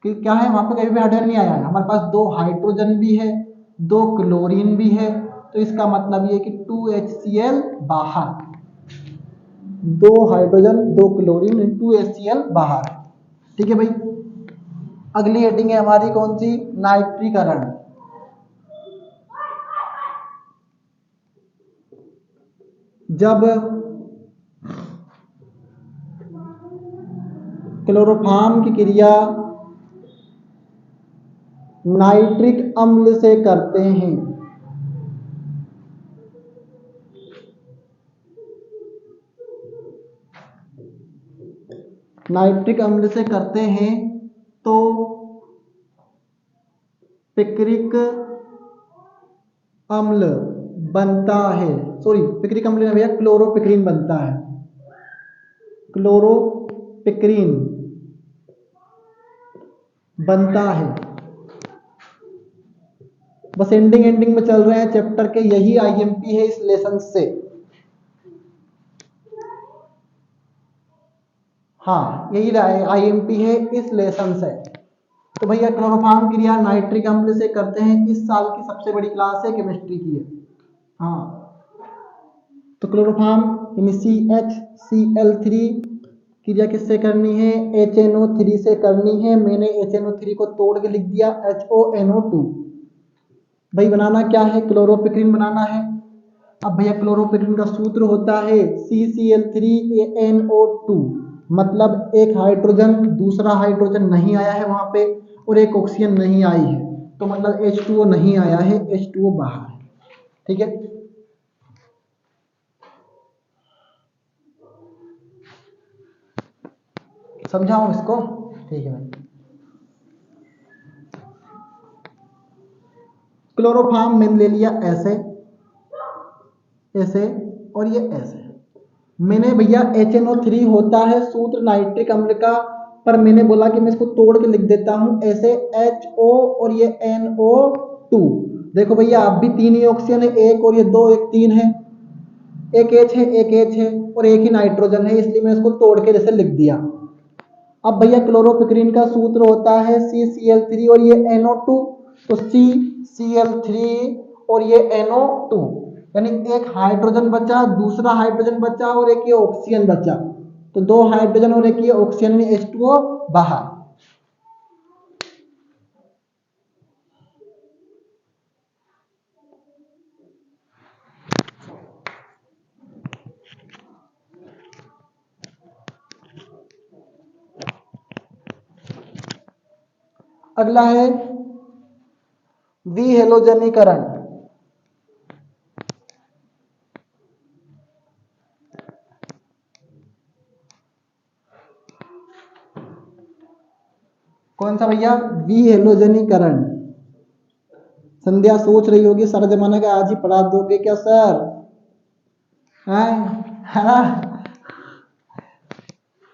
कि क्या है, वहां पर कहीं भी हाइड्रोजन नहीं आया है, हमारे पास 2 हाइड्रोजन भी है, 2 क्लोरीन भी है। तो इसका मतलब ये कि 2HCl बाहर, 2 हाइड्रोजन 2 क्लोरीन, 2HCl बाहर। ठीक है भाई, अगली हेडिंग है हमारी कौन सी, नाइट्रीकरण। जब क्लोरोफॉर्म की क्रिया नाइट्रिक अम्ल से करते हैं, नाइट्रिक अम्ल से करते हैं तो पिक्रिक अम्ल बनता है, सॉरी पिक्रिक अम्ल नहीं भैया, क्लोरोपिक्रीन बनता है, क्लोरोपिक्रीन बनता है। बस एंडिंग में चल रहे हैं चैप्टर के, यही आईएमपी है इस लेसन से। हाँ यही आईएमपी है इस लेसन से। तो भैया क्लोरोफॉर्म क्रिया नाइट्रिक अम्ल से करते हैं, इस साल की सबसे बड़ी क्लास है केमिस्ट्री की है। हाँ तो क्लोरोफॉर्म यानी CHCl3 क्रिया किससे करनी है, HNO3 से करनी है। मैंने HNO3 को तोड़ के लिख दिया HONO2। भाई बनाना क्या है, क्लोरोपिक्रीन बनाना है। अब भैया क्लोरोपिक्रीन का सूत्र होता है CCl3NO2, मतलब एक हाइड्रोजन दूसरा हाइड्रोजन नहीं आया है वहां पे और एक ऑक्सीजन नहीं आई है, तो मतलब H2O नहीं आया है, H2O बाहर है। ठीक है, समझाऊं इसको? ठीक है भाई, क्लोरोफॉर्म मैंने ले लिया ऐसे ऐसे और ये ऐसे। मैंने भैया HNO3 होता है सूत्र नाइट्रिक अम्ल का, पर मैंने बोला कि मैं इसको तोड़ के लिख देता हूं ऐसे HO और ये NO2। देखो भैया अब भी तीन ही ऑक्सीजन है, एक और ये दो, एक तीन है, एक H है एक H है और एक ही नाइट्रोजन है, इसलिए मैं इसको तोड़ के जैसे लिख दिया। अब भैया क्लोरोपिक्रीन का सूत्र होता है CCl3 और ये NO2, तो CCl3 और ये NO2, यानी एक हाइड्रोजन बचा, दूसरा हाइड्रोजन बचा और एक ये ऑक्सीजन बचा, तो दो हाइड्रोजन और एक ये ऑक्सीजन में H2O बाहर। अगला है विहेलोजनीकरण। कौन सा भैया, विहेलोजनीकरण। संध्या सोच रही होगी सारा जमाना का आज ही पढ़ा दोगे क्या सर, है ना?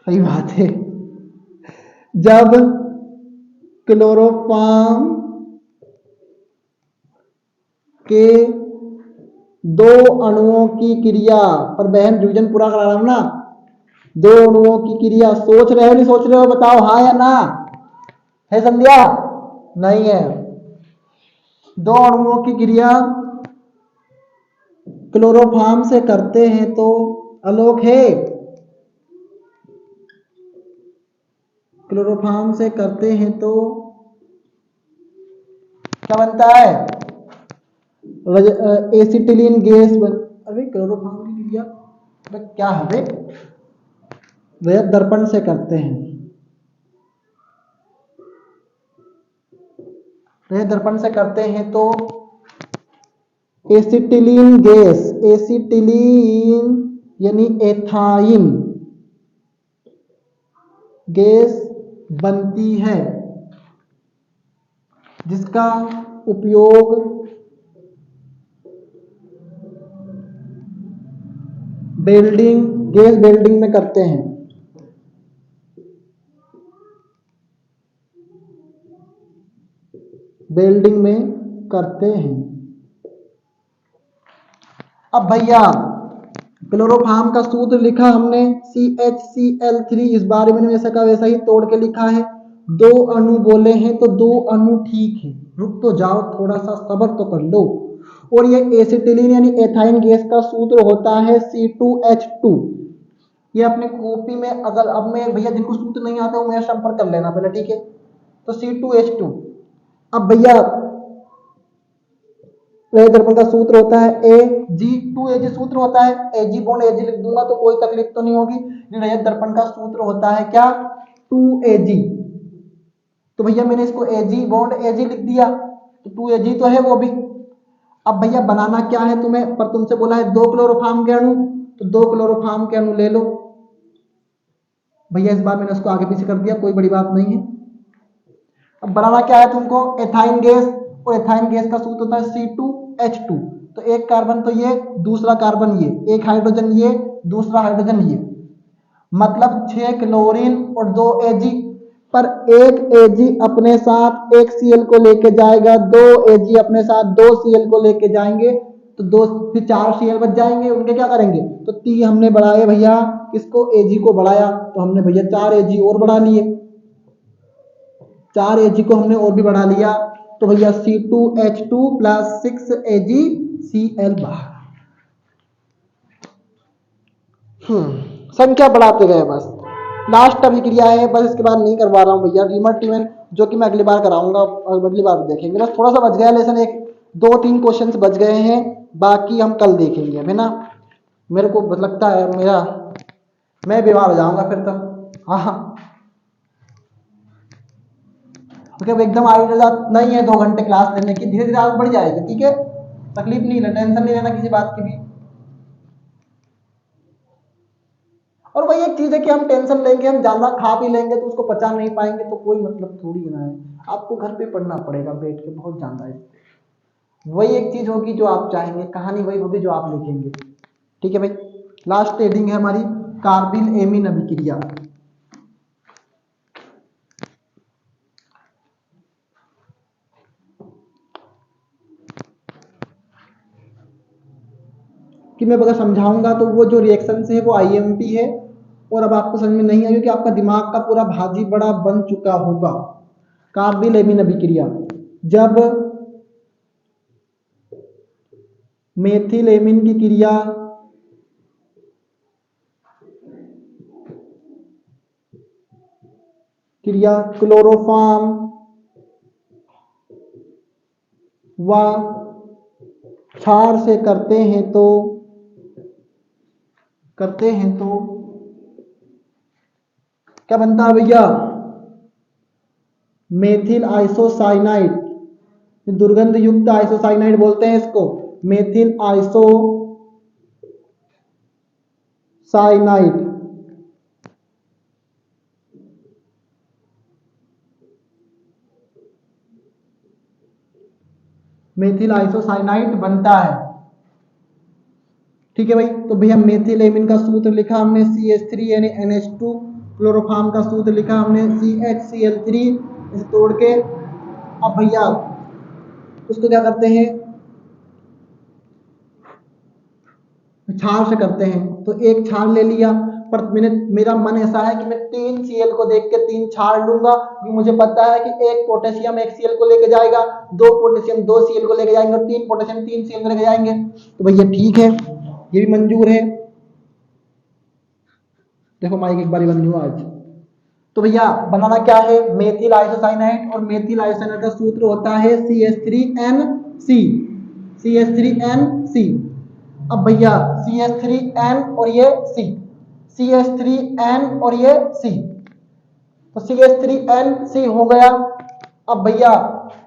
सही बात है। जब क्लोरोफॉर्म के दो अणुओं की क्रिया, पर बहन रिवीजन पूरा करा रहा हूं ना, दो अणुओं की क्रिया, सोच रहे हो नहीं सोच रहे हो बताओ, हाँ या ना? है संध्या? नहीं है। दो अणुओं की क्रिया क्लोरोफॉर्म से करते हैं तो आलोक है, क्लोरोफॉर्म से करते हैं तो क्या बनता है, एसिटिलीन गैस बन। अरे क्लोरोफॉर्म की क्रिया क्या है, वह दर्पण से करते हैं, वह दर्पण से करते हैं तो एसिटिलीन गैस, एसिटिलीन यानी एथाइन गैस बनती है, जिसका उपयोग वेल्डिंग, गैस वेल्डिंग में करते हैं। वेल्डिंग में करते हैं। अब भैया क्लोरोफॉर्म का सूत्र लिखा हमने CHCl3, इस बारे में वैसा का वैसा ही तोड़ के लिखा है। दो अणु बोले हैं तो दो अणु ठीक है, रुक तो जाओ थोड़ा सा सब्र तो कर लो। और ये एसिटिलीन यानी एथाइन गैस का सूत्र होता है C2H2। ये अपने कॉपी में, अगर अब मैं भैया जिनको सूत्र नहीं आता वो मेरा संपर्क कर लेना पहले, ठीक है? तो C2H2। अब भैया दर्पण का सूत्र होता है Ag2Ag, सूत्र होता है Ag बॉन्ड Ag लिख दूंगा तो कोई तकलीफ तो नहीं होगी। रजत दर्पण का सूत्र होता है क्या, 2Ag। तो भैया मैंने इसको Ag बॉन्ड Ag लिख दिया, तो 2Ag तो है वो भी। अब भैया बनाना क्या है तुम्हें, पर तुमसे बोला है दो क्लोरोफॉर्म के अणु, तो दो क्लोरोफॉर्म के अणु ले लो। भैया इस बार मैंने उसको आगे पीछे कर दिया, कोई बड़ी बात नहीं है। अब बनाना क्या है तुमको, एथाइन गैस, और एथाइन गैस का सूत्र होता है C2H2। तो एक कार्बन तो ये, दूसरा कार्बन ये, एक हाइड्रोजन ये, दूसरा हाइड्रोजन ये, मतलब 6 क्लोरीन और 2 Ag। पर एक Ag अपने साथ एक Cl को लेके जाएगा, 2 Ag अपने साथ 2 Cl को लेके जाएंगे, तो दो फिर 4 Cl बच जाएंगे। उनके क्या करेंगे, तो 3 हमने बढ़ाए भैया, किसको, Ag को बढ़ाया, तो हमने भैया 4 Ag और बढ़ा लिए, 4 Ag को हमने और भी बढ़ा लिया, तो भैया C2H2 प्लस 6 AgCl बाहर। संख्या बढ़ाते गए बस, लास्ट अभिक्रिया है बस, इसके बाद नहीं करवा रहा हूँ भैया रीमर टीमन, जो कि मैं अगली बार कराऊंगा और अगली बार देखेंगे। बस थोड़ा सा बच गया लेसन, एक 2-3 क्वेश्चंस बच गए हैं, बाकी हम कल देखेंगे है ना। मेरे को लगता है मैं बीमार हो जाऊंगा फिर तो। हाँ ओके, एकदम आइडिया नहीं है 2 घंटे क्लास लेने की, धीरे धीरे आगे बढ़ जाएगी, ठीक है, तकलीफ नहीं लेना, टेंशन नहीं लेना किसी बात की भी। और वही एक चीज है कि हम टेंशन लेंगे, हम ज्यादा खा भी लेंगे तो उसको पचा नहीं पाएंगे, तो कोई मतलब थोड़ी ना है, आपको घर पे पढ़ना पड़ेगा बैठ के बहुत ज्यादा है। वही एक चीज होगी जो आप चाहेंगे, कहानी वही होगी जो आप लिखेंगे, ठीक है भाई। लास्ट हेडिंग है हमारी कार्बिल एमीन अभिक्रिया। कि मैं अगर समझाऊंगा तो वो जो रिएक्शन है वो आईएमपी है, और अब आपको समझ में नहीं आएगा कि आपका दिमाग का पूरा भाजी बड़ा बन चुका होगा। कार्बिल एमीन अभिक्रिया, जब मेथिल एमीन की क्रिया क्लोरोफॉर्म व क्षार से करते हैं तो क्या बनता है भैया, मेथिल आइसोसाइनाइड, दुर्गंध युक्त आइसोसाइनाइड बोलते हैं इसको, मेथिल आइसोसाइनाइड। मेथिल आइसोसाइनाइड बनता है, ठीक है भाई। तो भैया मेथिल एमीन का सूत्र लिखा हमने CH3 यानी NH2, क्लोरोफॉर्म का सूत्र लिखा हमने CHCl3, इसे तोड़ के अब भैया उसको क्या करते हैं, क्षार से करते हैं, तो एक क्षार ले लिया, पर मेरा मन ऐसा है कि मैं 3 Cl को देख के 3 क्षार लूंगा, क्योंकि मुझे पता है कि एक पोटेशियम 1 Cl को लेके जाएगा, 2 पोटेशियम 2 Cl को लेके जाएंगे, और 3 पोटेशियम 3 Cl को लेके जाएंगे, तो भैया ठीक है, ये भी मंजूर है। देखो माइक एक बार बंद हुआ आज। तो भैया बनाना क्या है, मेथिल आइसोसाइनाइड, और मेथिल आइसोसाइनाइड का सूत्र होता है CH3NC, CH3NC। अब भैया CH3N और ये C, CH3N और ये C, तो CH3NC हो गया। अब भैया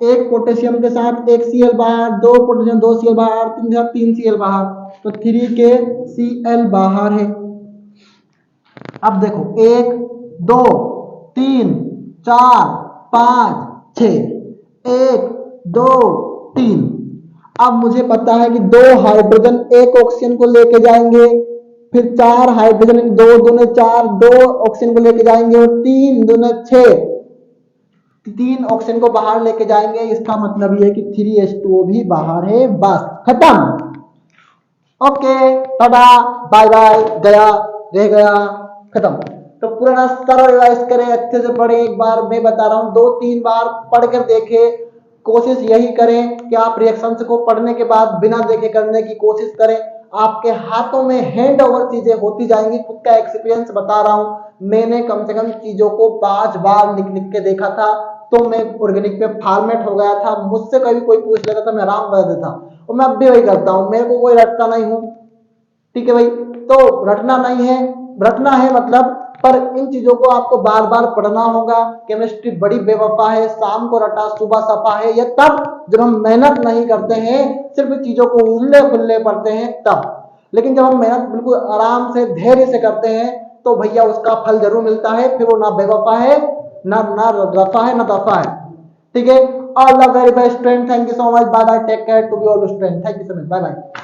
एक पोटेशियम के साथ 1 Cl बाहर, 2 पोटेशियम 2 Cl बाहर, 3 Cl बाहर, तो 3 के Cl बाहर है। अब देखो 1 2 3 4 5 6, 1 2 3। अब मुझे पता है कि 2 हाइड्रोजन 1 ऑक्सीजन को लेके जाएंगे, फिर 4 हाइड्रोजन 2 दूने 4 2 ऑक्सीजन को लेके जाएंगे, और 3 दूने 6 3 ऑक्सीजन को बाहर लेके जाएंगे। इसका मतलब ये कि 3H2O भी बाहर है, बस खत्म। ओके टाटा बाय बाय, गया रह गया खत्म। तो पूरा सारा रिवाइज करें, अच्छे से पढ़े, एक बार मैं बता रहा हूँ 2-3 बार पढ़ कर देखें। कोशिश यही करें कि आप रिएक्शंस को पढ़ने के बाद बिना देखे करने की कोशिश करें, आपके हाथों में हैंड ओवर चीजें होती जाएंगी। खुद का एक्सपीरियंस बता रहा हूँ, मैंने कम से कम चीजों को 5 बार लिख लिख के देखा था, तो मैं ऑर्गेनिक पे फॉर्मेट हो गया था। मुझसे कभी कोई पूछ लेता था, मैं आराम कर देता, और मैं अब भी वही करता हूँ, मेरे को कोई रटता नहीं हूँ, ठीक है भाई। तो रटना नहीं है, रटना है मतलब, पर इन चीजों को आपको बार बार पढ़ना होगा। केमिस्ट्री बड़ी बेवफा है, शाम को रटा सुबह सफा है, ये तब जब हम मेहनत नहीं करते हैं, सिर्फ चीजों को उल्ले खुल्ले पढ़ते हैं तब। लेकिन जब हम मेहनत बिल्कुल आराम से धैर्य से करते हैं तो भैया उसका फल जरूर मिलता है, फिर वो ना बेवफा है, ना रफा है, ना दफा है, ठीक है। All the very best student, thank you so much, bye bye, take care to be all student, thank you so much, bye bye.